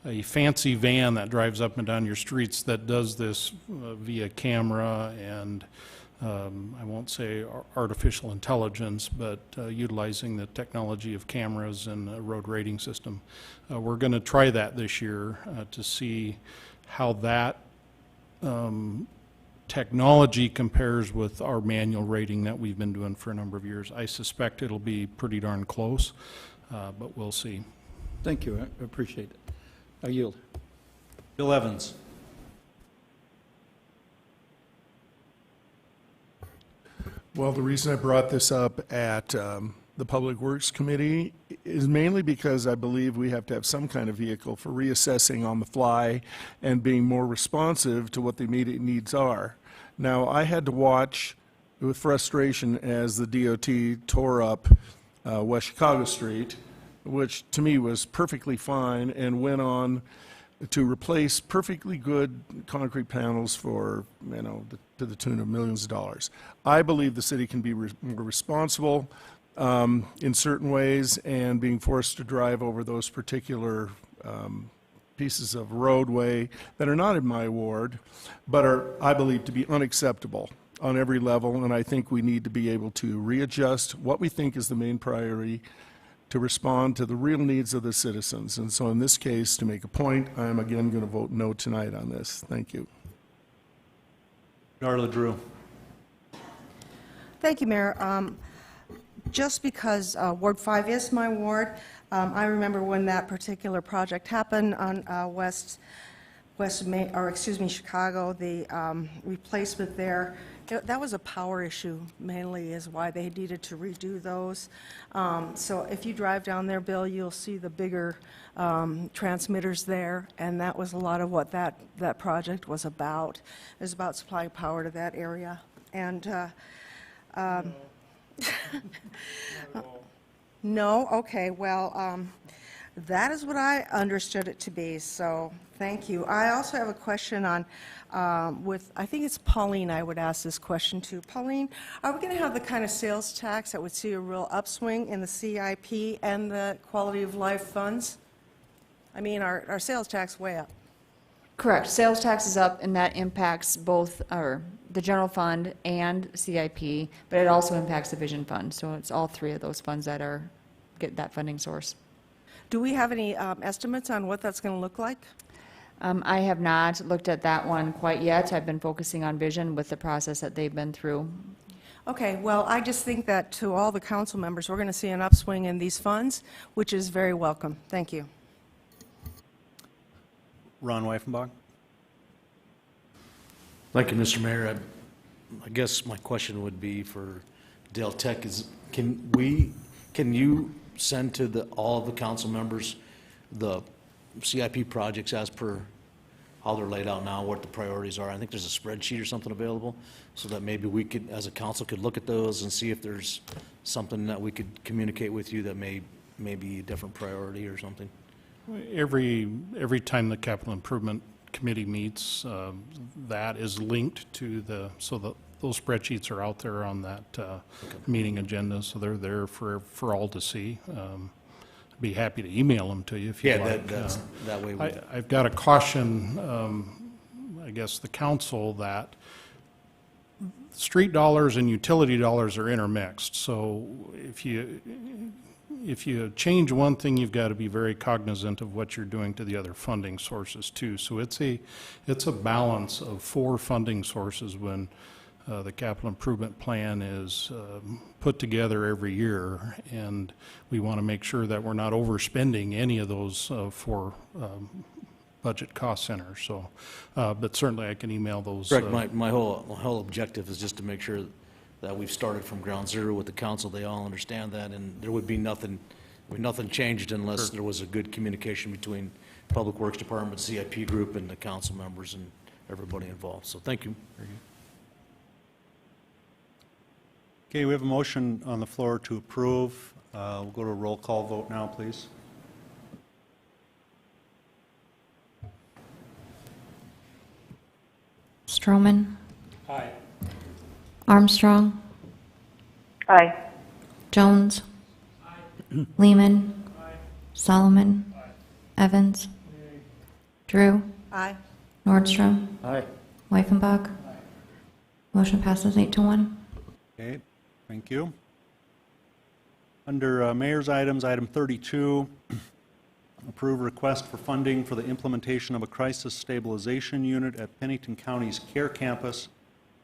S7: a fancy van that drives up and down your streets that does this via camera and I won't say artificial intelligence, but utilizing the technology of cameras and a road rating system. We're going to try that this year to see how that technology compares with our manual rating that we've been doing for a number of years. I suspect it'll be pretty darn close, but we'll see.
S17: Thank you, I appreciate it. I yield.
S2: Bill Evans.
S18: Well, the reason I brought this up at the Public Works Committee is mainly because I believe we have to have some kind of vehicle for reassessing on the fly and being more responsive to what the immediate needs are. Now, I had to watch with frustration as the DOT tore up West Chicago Street, which to me was perfectly fine, and went on to replace perfectly good concrete panels for, to the tune of millions of dollars. I believe the city can be more responsible in certain ways, and being forced to drive over those particular pieces of roadway that are not in my ward, but are, I believe, to be unacceptable on every level, and I think we need to be able to readjust what we think is the main priority to respond to the real needs of the citizens. And so in this case, to make a point, I am again going to vote no tonight on this. Thank you.
S2: Darla Drew.
S6: Thank you, Mayor. Just because Ward 5 is my ward, I remember when that particular project happened on Chicago, the replacement there. That was a power issue mainly, is why they needed to redo those. So if you drive down there, Bill, you'll see the bigger transmitters there, and that was a lot of what that project was about. It was about supplying power to that area. And no? Okay, well, that is what I understood it to be, so thank you. I also have a question on, I think it's Pauline I would ask this question to. Pauline, are we going to have the kind of sales tax that would see a real upswing in the CIP and the quality of life funds? I mean, our sales tax way up.
S19: Correct. Sales tax is up, and that impacts both the general fund and CIP, but it also impacts the vision fund. So it's all 3 of those funds that get that funding source.
S6: Do we have any estimates on what that's going to look like?
S19: I have not looked at that one quite yet. I've been focusing on vision with the process that they've been through.
S6: Okay, well, I just think that to all the council members, we're going to see an upswing in these funds, which is very welcome. Thank you.
S2: Ron Weifenbach.
S5: Thank you, Mr. Mayor. I guess my question would be for Dale Tech is, can you send to all of the council members the CIP projects as per how they're laid out now, what the priorities are? I think there's a spreadsheet or something available, so that maybe we could, as a council, could look at those and see if there's something that we could communicate with you that may maybe a different priority or something?
S7: Every time the capital improvement committee meets, that is linked to those spreadsheets are out there on that meeting agenda, so they're there for all to see. I'd be happy to email them to you if you like.
S5: That way.
S7: I've got to caution, I guess, the council that street dollars and utility dollars are intermixed. So if you change one thing, you've got to be very cognizant of what you're doing to the other funding sources too. So it's a balance of 4 funding sources when the capital improvement plan is put together every year, and we want to make sure that we're not overspending any of those 4 budget cost centers. So, but certainly I can email those.
S5: Correct. My whole objective is just to make sure that we've started from ground zero with the council. They all understand that, and there would be nothing changed unless there was a good communication between Public Works Department, CIP group, and the council members and everybody involved. So thank you.
S2: Okay, we have a motion on the floor to approve. We'll go to a roll call vote now, please.
S14: Stroman,
S11: Aye.
S14: Armstrong,
S15: Aye.
S14: Jones, Lehman, Solomon, Evans, Drew,
S6: Aye.
S14: Nordstrom,
S2: Aye.
S14: Wyffenbach. Motion passes 8 to 1.
S2: Okay, thank you. Under mayor's items, item 32, approve request for funding for the implementation of a crisis stabilization unit at Pennington County's CARE campus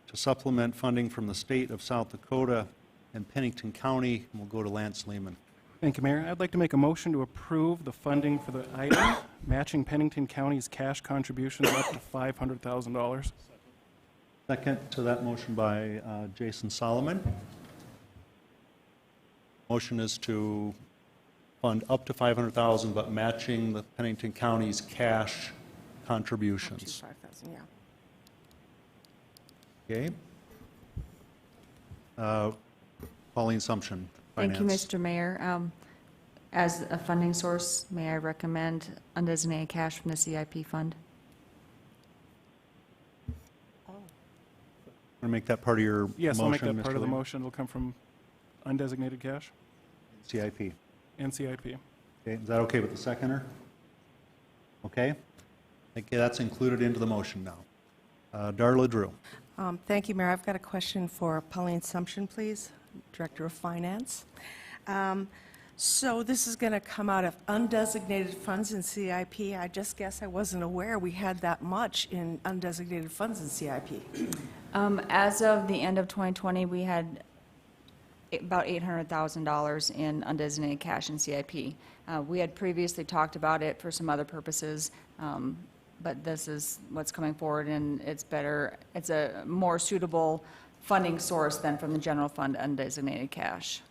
S2: to supplement funding from the state of South Dakota and Pennington County. And we'll go to Lance Lehman.
S20: Thank you, Mayor. I'd like to make a motion to approve the funding for the item, matching Pennington County's cash contributions up to $500,000.
S2: Second to that motion by Jason Solomon. Motion is to fund up to $500,000, but matching the Pennington County's cash contributions.
S6: 5,000, yeah.
S2: Okay. Pauline Sumption, Finance.
S19: Thank you, Mr. Mayor. As a funding source, may I recommend undesignated cash from the CIP fund?
S2: Want to make that part of your motion,
S20: Yes, I'll make that
S2: Mr.
S20: part of the
S2: Lehman?
S20: motion. It'll come from undesignated cash
S2: CIP.
S20: and CIP.
S2: Okay, is that okay with the seconder? Okay. Okay, that's included into the motion now. Darla Drew.
S6: Thank you, Mayor. I've got a question for Pauline Sumption, please, Director of Finance. So this is going to come out of undesignated funds in CIP. I just guess I wasn't aware we had that much in undesignated funds in CIP.
S19: As of the end of 2020, we had about $800,000 in undesignated cash in CIP. We had previously talked about it for some other purposes, but this is what's coming forward, and it's better, it's a more suitable funding source than from the general fund undesignated cash.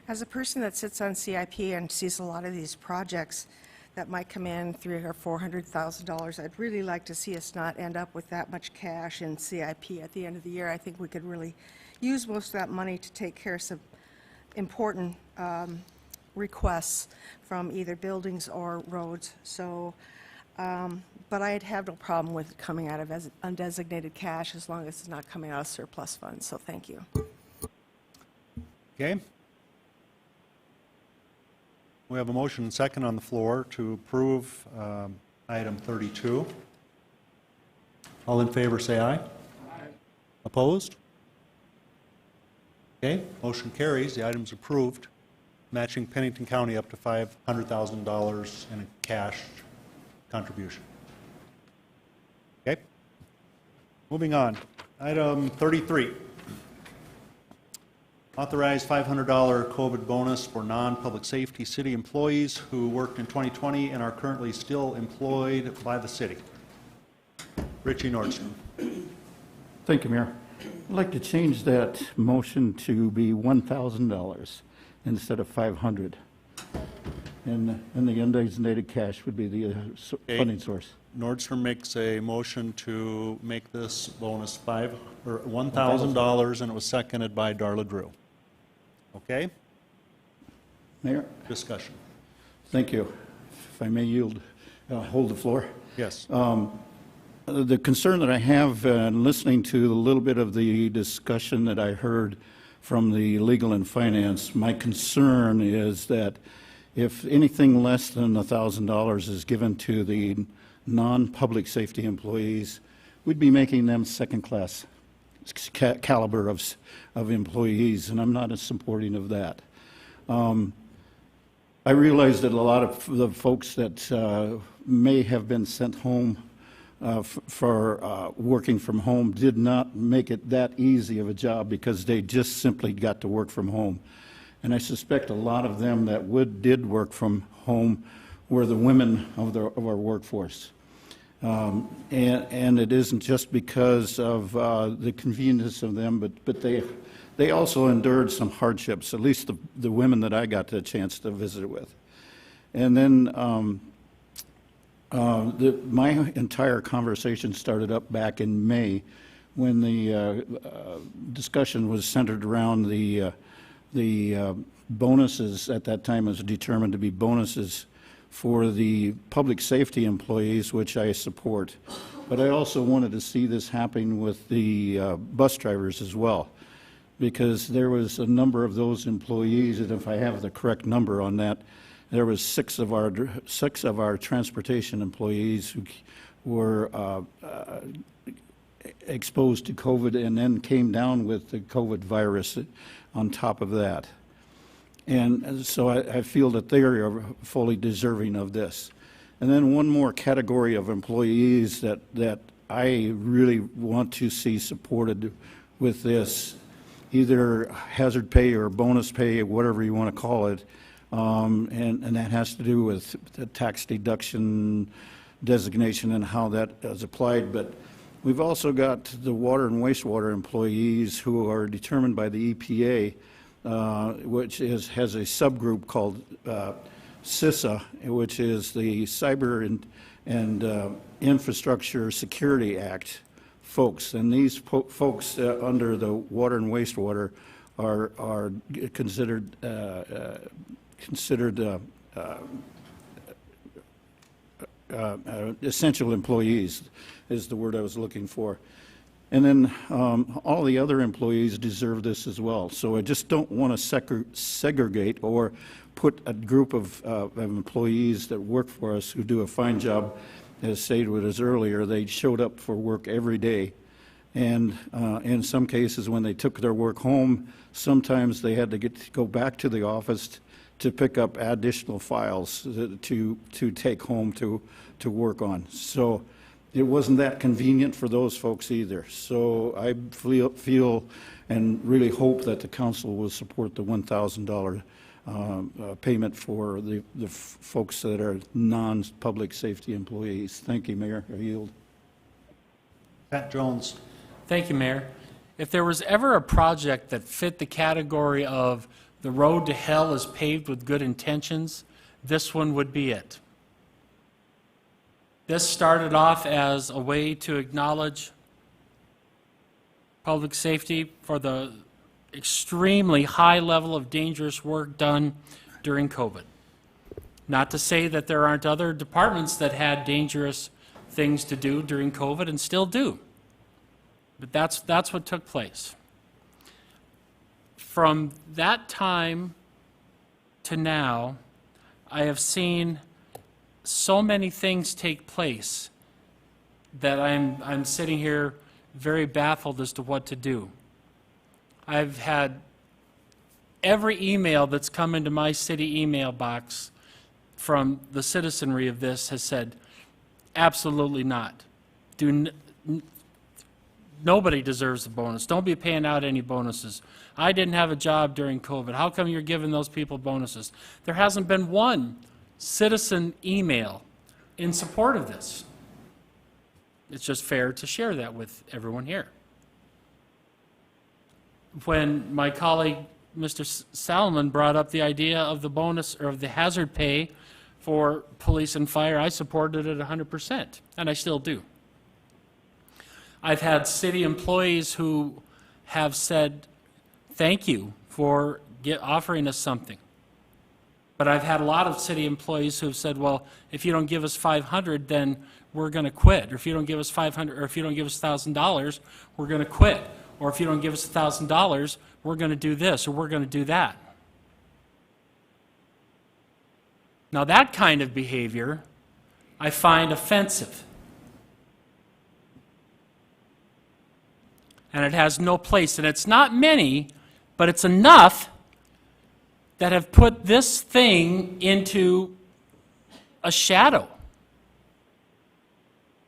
S6: As a person that sits on CIP and sees a lot of these projects that might come in $300,000 or $400,000, I'd really like to see us not end up with that much cash in CIP at the end of the year. I think we could really use most of that money to take care of some important requests from either buildings or roads. So, but I'd have no problem with it coming out of undesignated cash as long as it's not coming out of surplus funds. So thank you.
S2: Okay. We have a motion and second on the floor to approve item 32. All in favor, say aye. Aye. Opposed? Okay, motion carries. The item's approved, matching Pennington County up to $500,000 in a cash contribution. Okay. Moving on. Item 33. Authorize $500 COVID bonus for non-public safety city employees who worked in 2020 and are currently still employed by the city. Richie Nordstrom.
S17: Thank you, Mayor. I'd like to change that motion to be $1,000 instead of $500. And the undesignated cash would be the funding source.
S2: Nordstrom makes a motion to make this bonus $1,000, and it was seconded by Darla Drew. Okay?
S17: Mayor?
S2: Discussion.
S17: Thank you. If I may yield, hold the floor.
S2: Yes.
S17: The concern that I have in listening to a little bit of the discussion that I heard from the Legal and Finance, my concern is that if anything less than $1,000 is given to the non-public safety employees, we'd be making them second-class caliber of employees, and I'm not as supporting of that. I realize that a lot of the folks that may have been sent home for working from home did not make it that easy of a job because they just simply got to work from home. And I suspect a lot of them that did work from home were the women of our workforce. And it isn't just because of the convenience of them, but they also endured some hardships, at least the women that I got the chance to visit with. And then my entire conversation started up back in May when the discussion was centered around the bonuses. At that time it was determined to be bonuses for the public safety employees, which I support. But I also wanted to see this happening with the bus drivers as well, because there was a number of those employees, and if I have the correct number on that, there was six of our transportation employees who were exposed to COVID and then came down with the COVID virus on top of that. And so I feel that they are fully deserving of this. And then one more category of employees that I really want to see supported with this, either hazard pay or bonus pay, whatever you want to call it, and that has to do with the tax deduction designation and how that is applied. But we've also got the water and wastewater employees who are determined by the EPA, which has a subgroup called CISA, which is the Cyber and Infrastructure Security Act folks. And these folks under the water and wastewater are considered essential employees is the word I was looking for. And then all the other employees deserve this as well. So I just don't want to segregate or put a group of employees that work for us who do a fine job. As stated with us earlier, they showed up for work every day. And in some cases, when they took their work home, sometimes they had to go back to the office to pick up additional files to take home to work on. So it wasn't that convenient for those folks either. So I feel and really hope that the council will support the $1,000 payment for the folks that are non-public safety employees. Thank you, Mayor. I yield.
S2: Pat Jones.
S4: Thank you, Mayor. If there was ever a project that fit the category of the road to hell is paved with good intentions, this one would be it. This started off as a way to acknowledge public safety for the extremely high level of dangerous work done during COVID. Not to say that there aren't other departments that had dangerous things to do during COVID and still do. But that's what took place. From that time to now, I have seen so many things take place that I'm sitting here very baffled as to what to do. I've had every email that's come into my city email box from the citizenry of this has said, absolutely not. Nobody deserves a bonus. Don't be paying out any bonuses. I didn't have a job during COVID. How come you're giving those people bonuses? There hasn't been one citizen email in support of this. It's just fair to share that with everyone here. When my colleague, Mr. Salomon, brought up the idea of the bonus or of the hazard pay for police and fire, I supported it 100%, and I still do. I've had city employees who have said, thank you for offering us something. But I've had a lot of city employees who have said, well, if you don't give us 500, then we're going to quit. Or if you don't give us 500, or if you don't give us $1,000, we're going to quit. Or if you don't give us $1,000, we're going to do this or we're going to do that. Now that kind of behavior I find offensive. And it has no place. And it's not many, but it's enough that have put this thing into a shadow.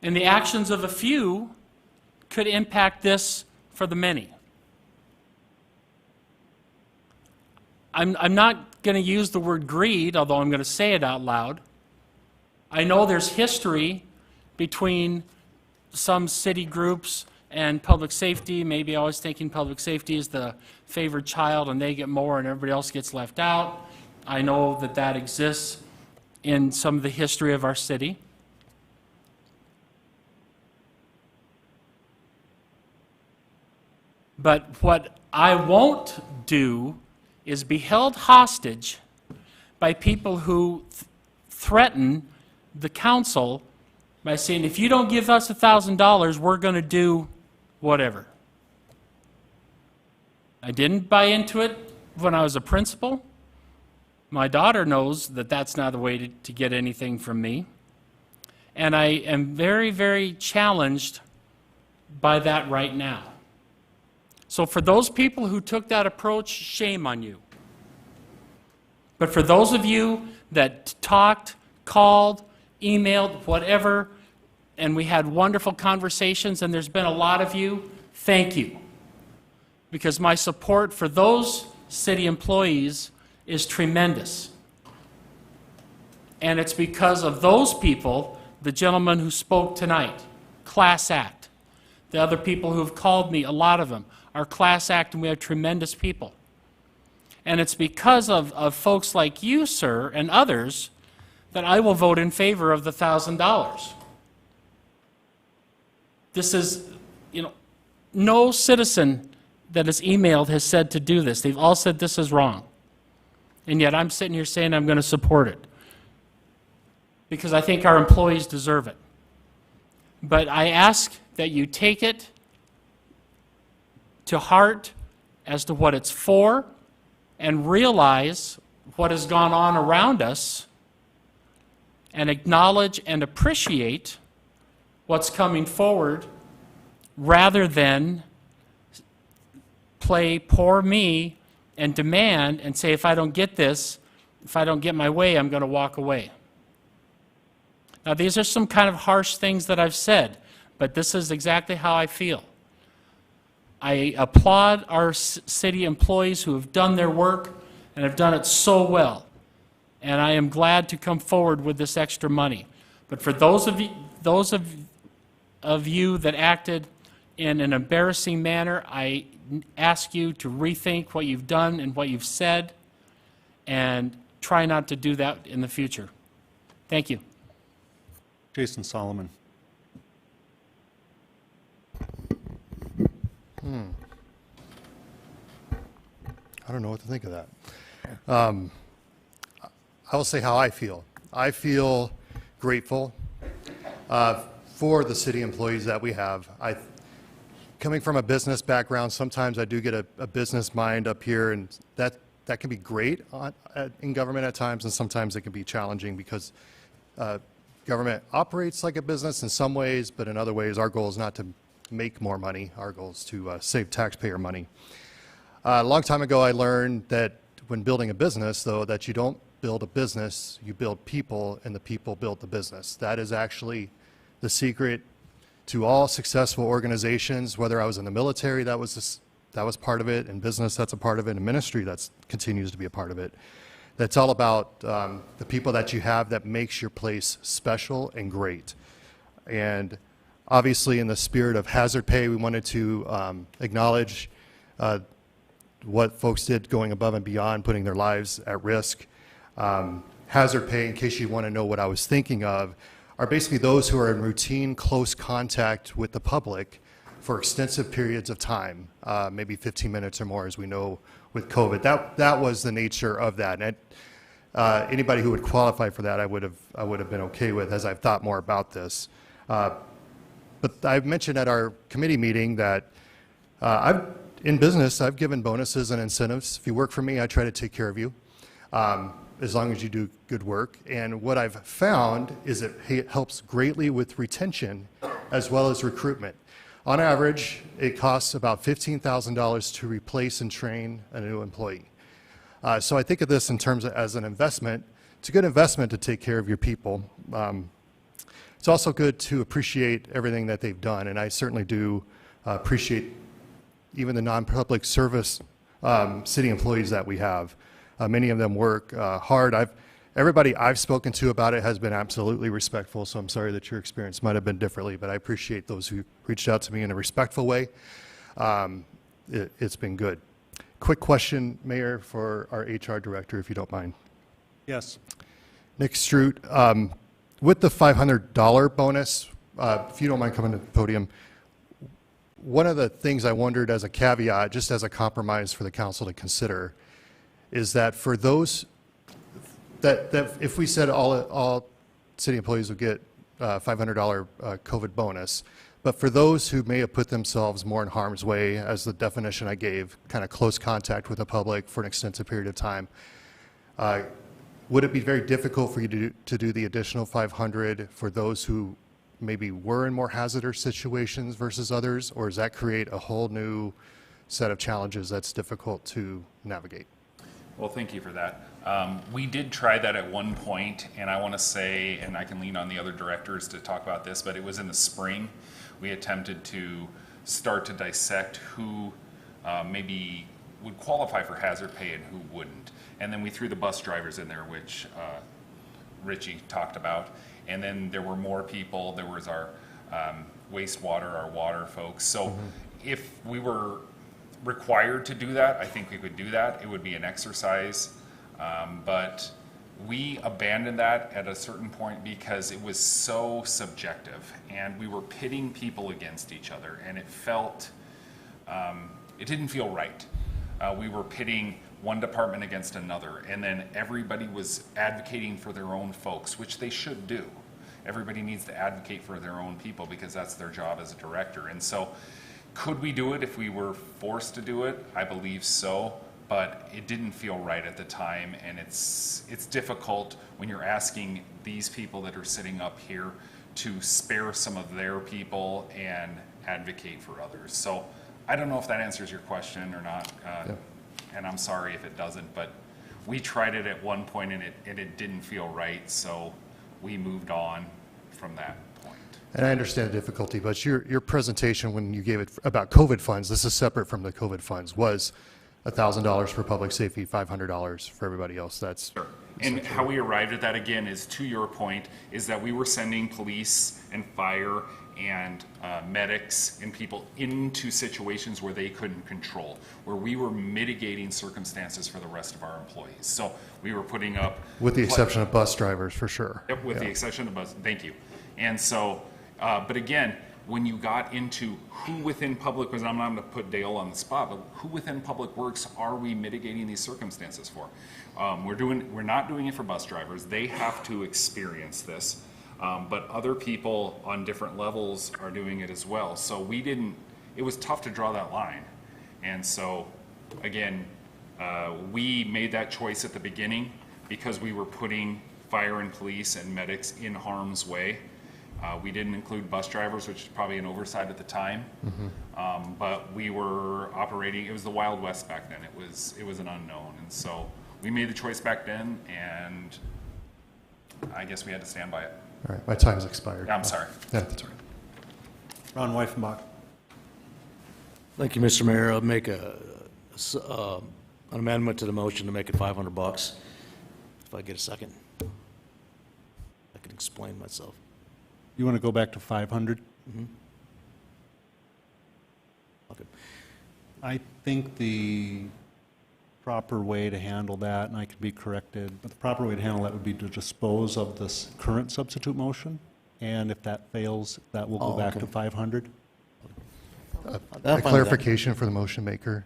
S4: And the actions of a few could impact this for the many. I'm not going to use the word greed, although I'm going to say it out loud. I know there's history between some city groups and public safety. Maybe always thinking public safety is the favored child and they get more and everybody else gets left out. I know that that exists in some of the history of our city. But what I won't do is be held hostage by people who threaten the council by saying, if you don't give us $1,000, we're going to do whatever. I didn't buy into it when I was a principal. My daughter knows that that's not the way to get anything from me. And I am very, very challenged by that right now. So for those people who took that approach, shame on you. But for those of you that talked, called, emailed, whatever, and we had wonderful conversations, and there's been a lot of you, thank you. Because my support for those city employees is tremendous. And it's because of those people, the gentleman who spoke tonight, class act. The other people who have called me, a lot of them, are class act, and we have tremendous people. And it's because of folks like you, sir, and others, that I will vote in favor of the $1,000. This is, no citizen that is emailed has said to do this. They've all said this is wrong. And yet I'm sitting here saying I'm going to support it. Because I think our employees deserve it. But I ask that you take it to heart as to what it's for and realize what has gone on around us and acknowledge and appreciate what's coming forward rather than play poor me and demand and say, if I don't get this, if I don't get my way, I'm going to walk away. Now, these are some kind of harsh things that I've said, but this is exactly how I feel. I applaud our city employees who have done their work and have done it so well. And I am glad to come forward with this extra money. But for those of you that acted in an embarrassing manner, I ask you to rethink what you've done and what you've said and try not to do that in the future. Thank you.
S2: Jason Solomon.
S16: I don't know what to think of that. I will say how I feel. I feel grateful for the city employees that we have. Coming from a business background, sometimes I do get a business mind up here, and that can be great in government at times, and sometimes it can be challenging because government operates like a business in some ways, but in other ways our goal is not to make more money. Our goal is to save taxpayer money. A long time ago I learned that when building a business, though, that you don't build a business, you build people, and the people build the business. That is actually the secret to all successful organizations. Whether I was in the military, that was part of it. In business, that's a part of it. In ministry, that continues to be a part of it. That's all about the people that you have that makes your place special and great. And obviously, in the spirit of hazard pay, we wanted to acknowledge what folks did going above and beyond, putting their lives at risk. Hazard pay, in case you want to know what I was thinking of, are basically those who are in routine close contact with the public for extensive periods of time, maybe 15 minutes or more, as we know with COVID. That was the nature of that. And Anybody who would qualify for that, I would have been okay with as I've thought more about this. But I've mentioned at our committee meeting that in business, I've given bonuses and incentives. If you work for me, I try to take care of you, as long as you do good work. And what I've found is it helps greatly with retention as well as recruitment. On average, it costs about $15,000 to replace and train a new employee. So I think of this in terms of as an investment. It's a good investment to take care of your people. It's also good to appreciate everything that they've done, and I certainly do appreciate even the non-public service city employees that we have. Many of them work hard. Everybody I've spoken to about it has been absolutely respectful, so I'm sorry that your experience might have been differently, but I appreciate those who reached out to me in a respectful way. It's been good. Quick question, Mayor, for our HR director, if you don't mind.
S2: Yes.
S16: Nick Strout, with the $500 bonus, if you don't mind coming to the podium, one of the things I wondered as a caveat, just as a compromise for the council to consider, is that for those that if we said all city employees would get $500 COVID bonus, but for those who may have put themselves more in harm's way, as the definition I gave, kind of close contact with the public for an extensive period of time, would it be very difficult for you to do the additional $500 for those who maybe were in more hazardous situations versus others, or does that create a whole new set of challenges that's difficult to navigate?
S21: Well, thank you for that. We did try that at one point, and I want to say, and I can lean on the other directors to talk about this, but it was in the spring. We attempted to start to dissect who maybe would qualify for hazard pay and who wouldn't. And then we threw the bus drivers in there, which Richie talked about. And then there were more people. There was our wastewater, our water folks. So if we were required to do that, I think we could do that. It would be an exercise. But we abandoned that at a certain point because it was so subjective and we were pitting people against each other, and it felt, it didn't feel right. We were pitting one department against another, and then everybody was advocating for their own folks, which they should do. Everybody needs to advocate for their own people because that's their job as a director. And so could we do it if we were forced to do it? I believe so, but it didn't feel right at the time, and it's difficult when you're asking these people that are sitting up here to spare some of their people and advocate for others. So I don't know if that answers your question or not, and I'm sorry if it doesn't, but we tried it at one point and it didn't feel right, so we moved on from that point.
S16: And I understand the difficulty, but your presentation when you gave it about COVID funds, this is separate from the COVID funds, was $1,000 for public safety, $500 for everybody else. That's
S21: sure. And how we arrived at that, again, is to your point, is that we were sending police and fire and medics and people into situations where they couldn't control, where we were mitigating circumstances for the rest of our employees. So we were putting up...
S16: With the exception of bus drivers, for sure.
S21: Yep, with the exception of bus, thank you. And so, but again, when you got into who within public, because I'm not going to put Dale on the spot, but who within public works are we mitigating these circumstances for? We're not doing it for bus drivers. They have to experience this. But other people on different levels are doing it as well. So it was tough to draw that line. And so, again, we made that choice at the beginning because we were putting fire and police and medics in harm's way. We didn't include bus drivers, which is probably an oversight at the time. But we were operating, it was the Wild West back then. It was an unknown. And so we made the choice back then, and I guess we had to stand by it.
S16: All right, my time's expired.
S21: I'm sorry.
S16: Yeah, that's all right.
S2: Ron Weifenbach.
S5: Thank you, Mr. Mayor. I'll make an amendment to the motion to make it $500. If I get a second, I can explain myself.
S2: You want to go back to 500?
S5: Okay.
S2: I think the proper way to handle that, and I could be corrected, but the proper way to handle that would be to dispose of this current substitute motion, and if that fails, that will go back to 500.
S16: A clarification for the motion maker.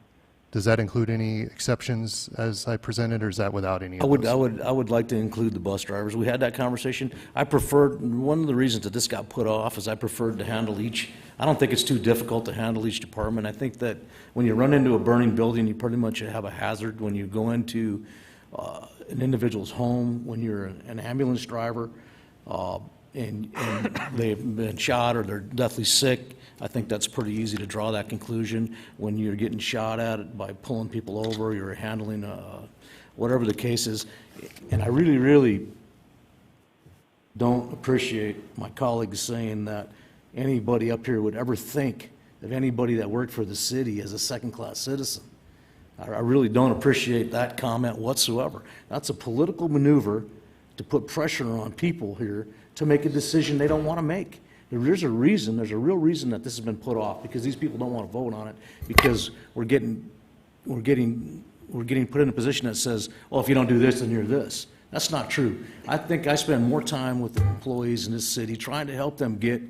S16: Does that include any exceptions as I presented, or is that without any
S5: I
S16: of
S5: would,
S16: those?
S5: I would like to include the bus drivers. We had that conversation. I preferred, one of the reasons that this got put off is I preferred to handle each. I don't think it's too difficult to handle each department. I think that when you run into a burning building, you pretty much have a hazard. When you go into an individual's home, when you're an ambulance driver, and they've been shot or they're deathly sick, I think that's pretty easy to draw that conclusion. When you're getting shot at by pulling people over, you're handling whatever the case is. And I really, really don't appreciate my colleagues saying that anybody up here would ever think of anybody that worked for the city as a second-class citizen. I really don't appreciate that comment whatsoever. That's a political maneuver to put pressure on people here to make a decision they don't want to make. There's a reason, there's a real reason that this has been put off, because these people don't want to vote on it, because we're getting put in a position that says, oh, if you don't do this, then you're this. That's not true. I think I spend more time with the employees in this city trying to help them get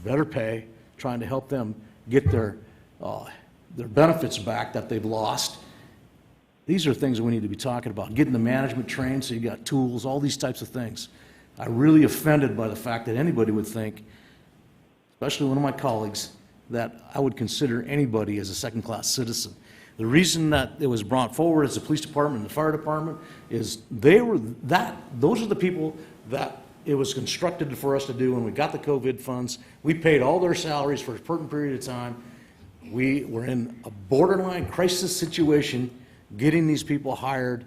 S5: better pay, trying to help them get their benefits back that they've lost. These are things we need to be talking about. Getting the management trained so you got tools, all these types of things. I'm really offended by the fact that anybody would think, especially one of my colleagues, that I would consider anybody as a second-class citizen. The reason that it was brought forward as the police department and the fire department is those are the people that it was constructed for us to do when we got the COVID funds. We paid all their salaries for a certain period of time. We were in a borderline crisis situation getting these people hired.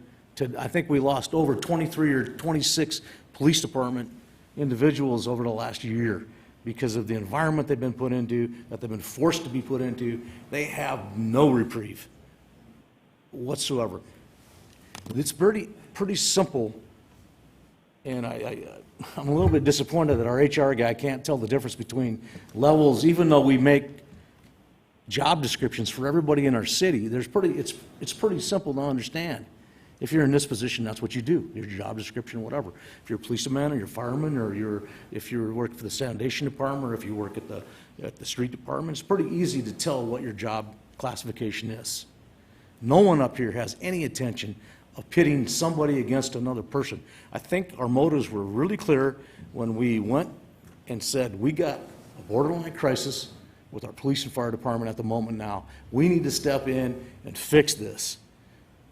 S5: I think we lost over 23 or 26 police department individuals over the last year because of the environment they've been put into, that they've been forced to be put into. They have no reprieve whatsoever. It's pretty simple, and I'm a little bit disappointed that our HR guy can't tell the difference between levels, even though we make job descriptions for everybody in our city. It's pretty simple to understand. If you're in this position, that's what you do, your job description, whatever. If you're a policeman or you're a fireman, or if you work for the sanitation department, or if you work at the street department, it's pretty easy to tell what your job classification is. No one up here has any intention of pitting somebody against another person. I think our motives were really clear when we went and said, we got a borderline crisis with our police and fire department at the moment now. We need to step in and fix this.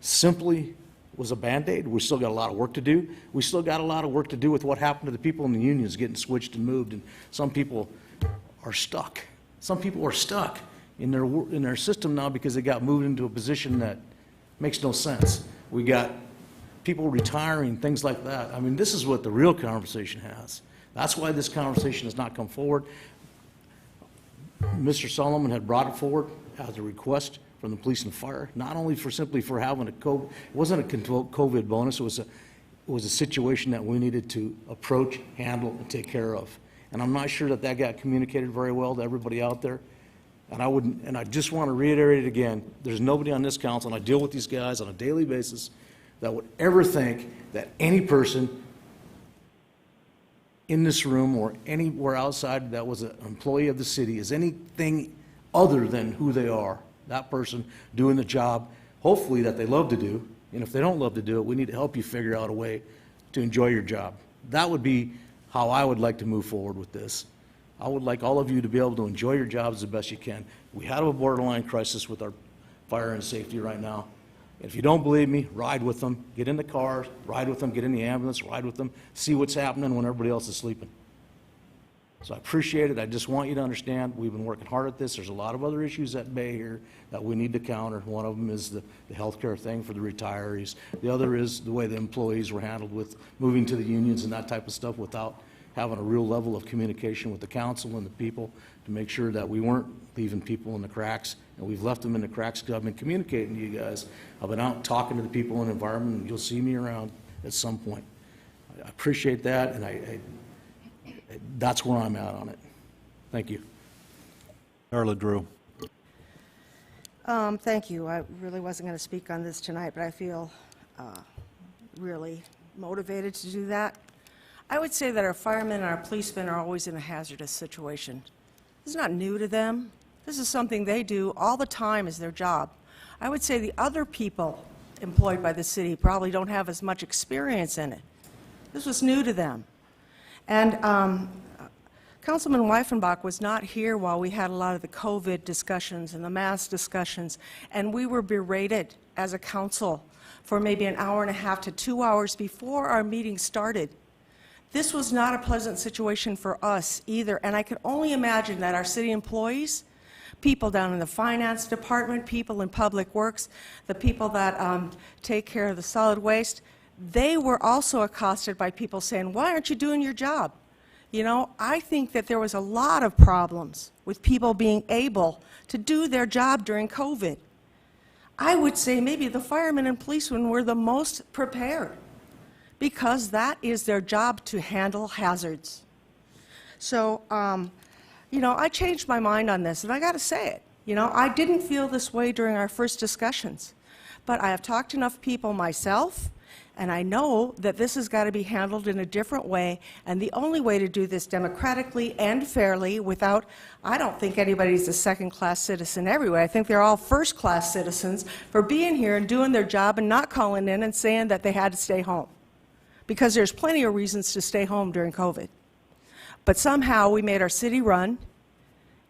S5: Simply was a Band-Aid. We still got a lot of work to do. We still got a lot of work to do with what happened to the people in the unions getting switched and moved, and some people are stuck. Some people are stuck in their system now because they got moved into a position that makes no sense. We got people retiring, things like that. I mean, this is what the real conversation has. That's why this conversation has not come forward. Mr. Solomon had brought it forward as a request from the police and fire, not only simply for having a COVID, it wasn't a COVID bonus, it was a situation that we needed to approach, handle, and take care of. And I'm not sure that got communicated very well to everybody out there. And I just want to reiterate it again, there's nobody on this council, and I deal with these guys on a daily basis, that would ever think that any person in this room or anywhere outside that was an employee of the city is anything other than who they are. That person doing the job, hopefully, that they love to do. And if they don't love to do it, we need to help you figure out a way to enjoy your job. That would be how I would like to move forward with this. I would like all of you to be able to enjoy your jobs the best you can. We have a borderline crisis with our fire and safety right now. If you don't believe me, ride with them. Get in the car, ride with them, get in the ambulance, ride with them, see what's happening when everybody else is sleeping. So I appreciate it. I just want you to understand we've been working hard at this. There's a lot of other issues at bay here that we need to counter. One of them is the healthcare thing for the retirees. The other is the way the employees were handled with moving to the unions and that type of stuff without having a real level of communication with the council and the people to make sure that we weren't leaving people in the cracks. And we've left them in the cracks because I've been communicating to you guys. I've been out talking to the people in the environment, and you'll see me around at some point. I appreciate that, and that's where I'm at on it. Thank you.
S2: Darla Drew.
S6: Thank you. I really wasn't going to speak on this tonight, but I feel really motivated to do that. I would say that our firemen and our policemen are always in a hazardous situation. This is not new to them. This is something they do all the time as their job. I would say the other people employed by the city probably don't have as much experience in it. This was new to them. And Councilman Weifenbach was not here while we had a lot of the COVID discussions and the mask discussions, and we were berated as a council for maybe an hour and a half to 2 hours before our meeting started. This was not a pleasant situation for us either, and I can only imagine that our city employees, people down in the finance department, people in public works, the people that take care of the solid waste, they were also accosted by people saying, why aren't you doing your job? You know, I think that there was a lot of problems with people being able to do their job during COVID. I would say maybe the firemen and policemen were the most prepared because that is their job, to handle hazards. So, you know, I changed my mind on this, and I got to say it. You know, I didn't feel this way during our first discussions, but I have talked to enough people myself, and I know that this has got to be handled in a different way, and the only way to do this democratically and fairly without, I don't think anybody's a second-class citizen everywhere. I think they're all first-class citizens for being here and doing their job and not calling in and saying that they had to stay home, because there's plenty of reasons to stay home during COVID. But somehow we made our city run,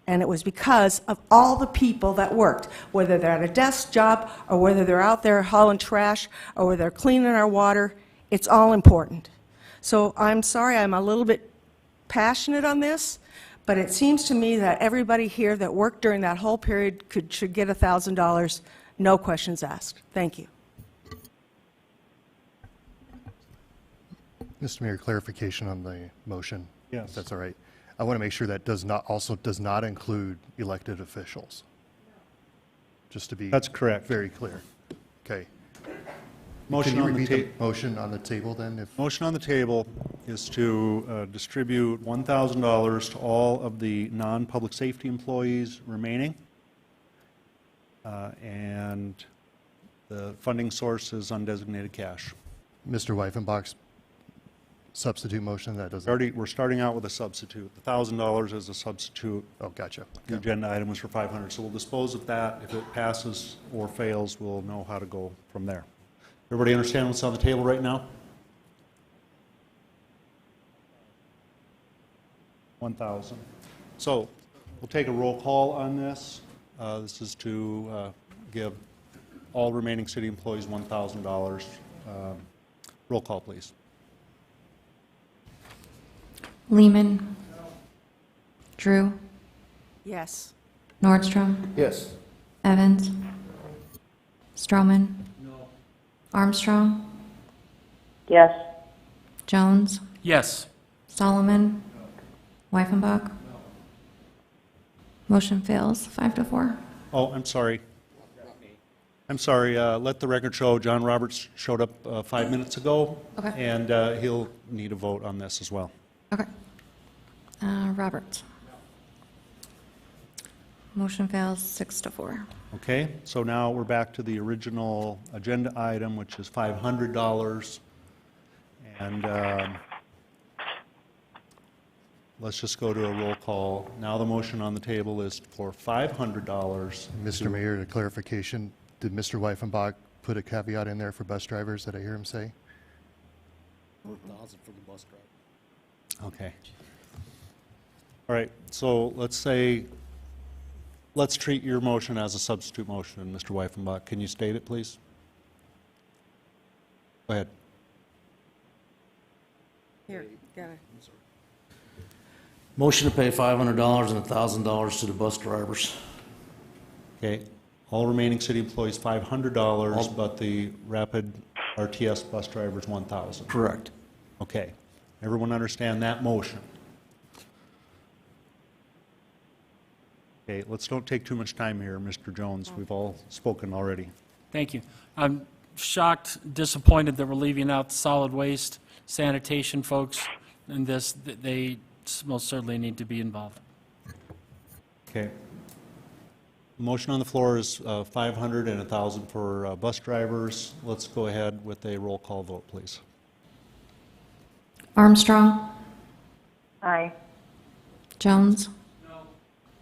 S6: and it was because of all the people that worked, whether they're at a desk job or whether they're out there hauling trash or whether they're cleaning our water. It's all important. So I'm sorry I'm a little bit passionate on this, but it seems to me that everybody here that worked during that whole period should get $1,000, no questions asked. Thank you.
S16: Mr. Mayor, clarification on the motion.
S2: Yes.
S16: If that's all right. I want to make sure that does not include elected officials. Just to be
S2: That's correct.
S16: very clear. Okay.
S2: Motion
S16: Can you
S2: on the
S16: repeat the motion on the table then? If
S2: Motion on the table is to distribute $1,000 to all of the non-public safety employees remaining. And the funding source is undesignated cash.
S16: Mr. Weifenbach's substitute motion, that doesn't...
S2: We're starting out with a substitute. The $1,000 is a substitute.
S16: Oh, gotcha.
S2: The agenda item was for 500, so we'll dispose of that. If it passes or fails, we'll know how to go from there. Everybody understand what's on the table right now? 1,000. So we'll take a roll call on this. This is to give all remaining city employees $1,000. Roll call, please.
S14: Lehman. Drew.
S6: Yes.
S14: Nordstrom.
S5: Yes.
S14: Evans. Stroman. Armstrong.
S15: Yes.
S14: Jones.
S4: Yes.
S14: Solomon. Weifenbach. Motion fails 5-4.
S2: Oh, I'm sorry. I'm sorry. Let the record show John Roberts showed up 5 minutes ago.
S14: Okay.
S2: And he'll need a vote on this as well.
S14: Okay. Roberts. Motion fails 6-4.
S2: Okay, so now we're back to the original agenda item, which is $500. And let's just go to a roll call. Now the motion on the table is for $500.
S16: Mr. Mayor, a clarification, did Mr. Weifenbach put a caveat in there for bus drivers? Did I hear him say?
S5: For the bus driver.
S2: Okay. All right, so let's treat your motion as a substitute motion, Mr. Weifenbach. Can you state it, please? Go ahead.
S6: Here, got it.
S5: Motion to pay $500 and $1,000 to the bus drivers.
S2: Okay, all remaining city employees $500, but the rapid RTS bus drivers $1,000.
S5: Correct.
S2: Okay, everyone understand that motion? Okay, let's don't take too much time here, Mr. Jones. We've all spoken already.
S4: Thank you. I'm shocked, disappointed that we're leaving out solid waste, sanitation folks, and this. They most certainly need to be involved.
S2: Okay. Motion on the floor is 500 and 1,000 for bus drivers. Let's go ahead with a roll call vote, please.
S14: Armstrong.
S15: Aye.
S14: Jones. No.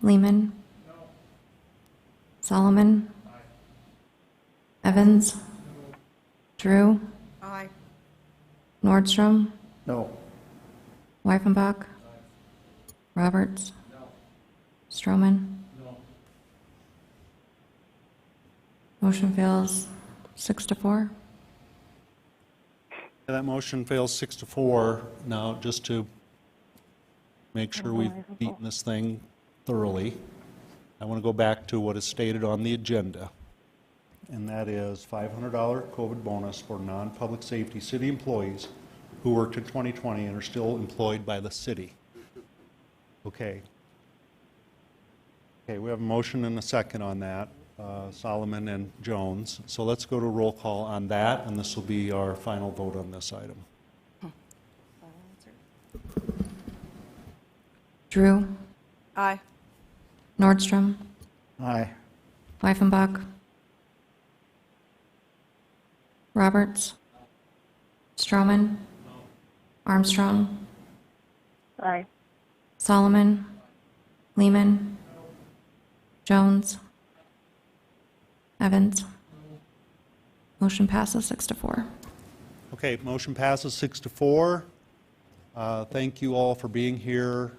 S14: Lehman. No. Solomon. Aye. Evans? Drew?
S6: Aye.
S14: Nordstrom?
S17: No.
S14: Wyffenbach? Roberts? Stroman? Motion fails 6-4.
S2: That motion fails 6-4. Now, just to make sure we've beaten this thing thoroughly, I want to go back to what is stated on the agenda, and that is $500 COVID bonus for non-public safety city employees who worked in 2020 and are still employed by the city. Okay. Okay, we have a motion and a second on that, Solomon and Jones. So let's go to roll call on that, and this will be our final vote on this item.
S14: Drew?
S6: Aye.
S14: Nordstrom?
S17: Aye.
S14: Wyffenbach? Roberts? Stroman? Armstrong?
S15: Aye.
S14: Solomon? Lehman? Jones? Evans? Motion passes 6-4.
S2: Okay, motion passes 6-4. Thank you all for being here.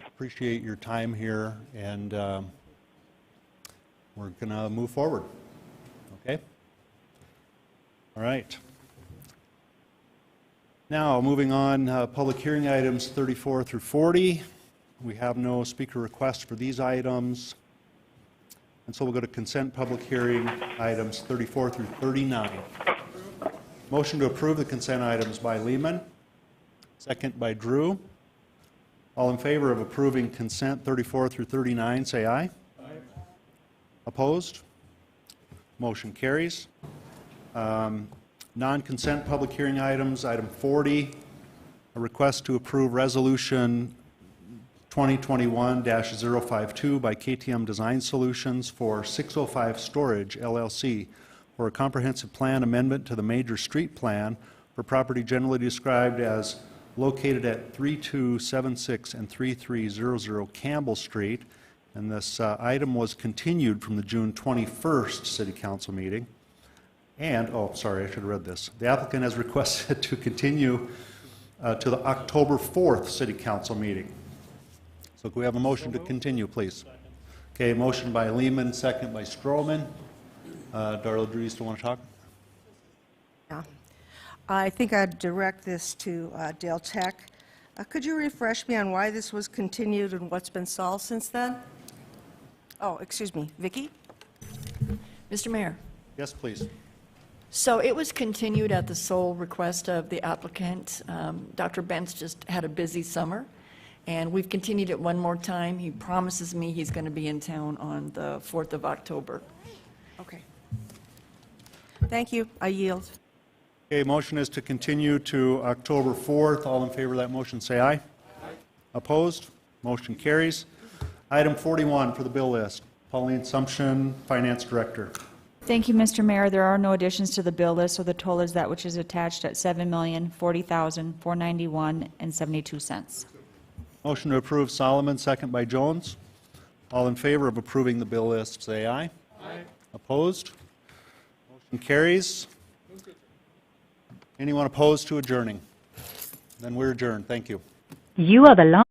S2: Appreciate your time here, and we're going to move forward. Okay? All right. Now, moving on, public hearing items 34 through 40. We have no speaker requests for these items. And so we'll go to consent public hearing items 34 through 39. Motion to approve the consent items by Lehman, second by Drew. All in favor of approving consent 34 through 39, say aye. Aye. Opposed? Motion carries. Non-consent public hearing items, item 40, a request to approve resolution 2021-052 by KTM Design Solutions for 605 Storage LLC for a comprehensive plan amendment to the major street plan for property generally described as located at 3276 and 3300 Campbell Street. And this item was continued from the June 21st City Council meeting. And, oh, sorry, I should have read this. The applicant has requested to continue to the October 4th City Council meeting. So can we have a motion to continue, please? Okay, motion by Lehman, second by Stroman. Darla, do you still want to talk?
S6: Yeah. I think I'd direct this to Dale Tech. Could you refresh me on why this was continued and what's been solved since then? Oh, excuse me, Vicki?
S8: Mr. Mayor.
S2: Yes, please.
S8: So it was continued at the sole request of the applicant. Dr. Bentz just had a busy summer, and we've continued it one more time. He promises me he's going to be in town on the 4th of October.
S6: Okay. Thank you. I yield.
S2: Okay, motion is to continue to October 4th. All in favor of that motion, say aye. Aye. Opposed? Motion carries. Item 41 for the bill list. Pauline Sumption, Finance Director.
S19: Thank you, Mr. Mayor. There are no additions to the bill list, so the total is that which is attached at $7,040,491.72.
S2: Motion to approve Solomon, second by Jones. All in favor of approving the bill list, say aye. Aye. Opposed? Motion carries. Anyone opposed to adjourning? Then we're adjourned. Thank you.
S15: You are the last.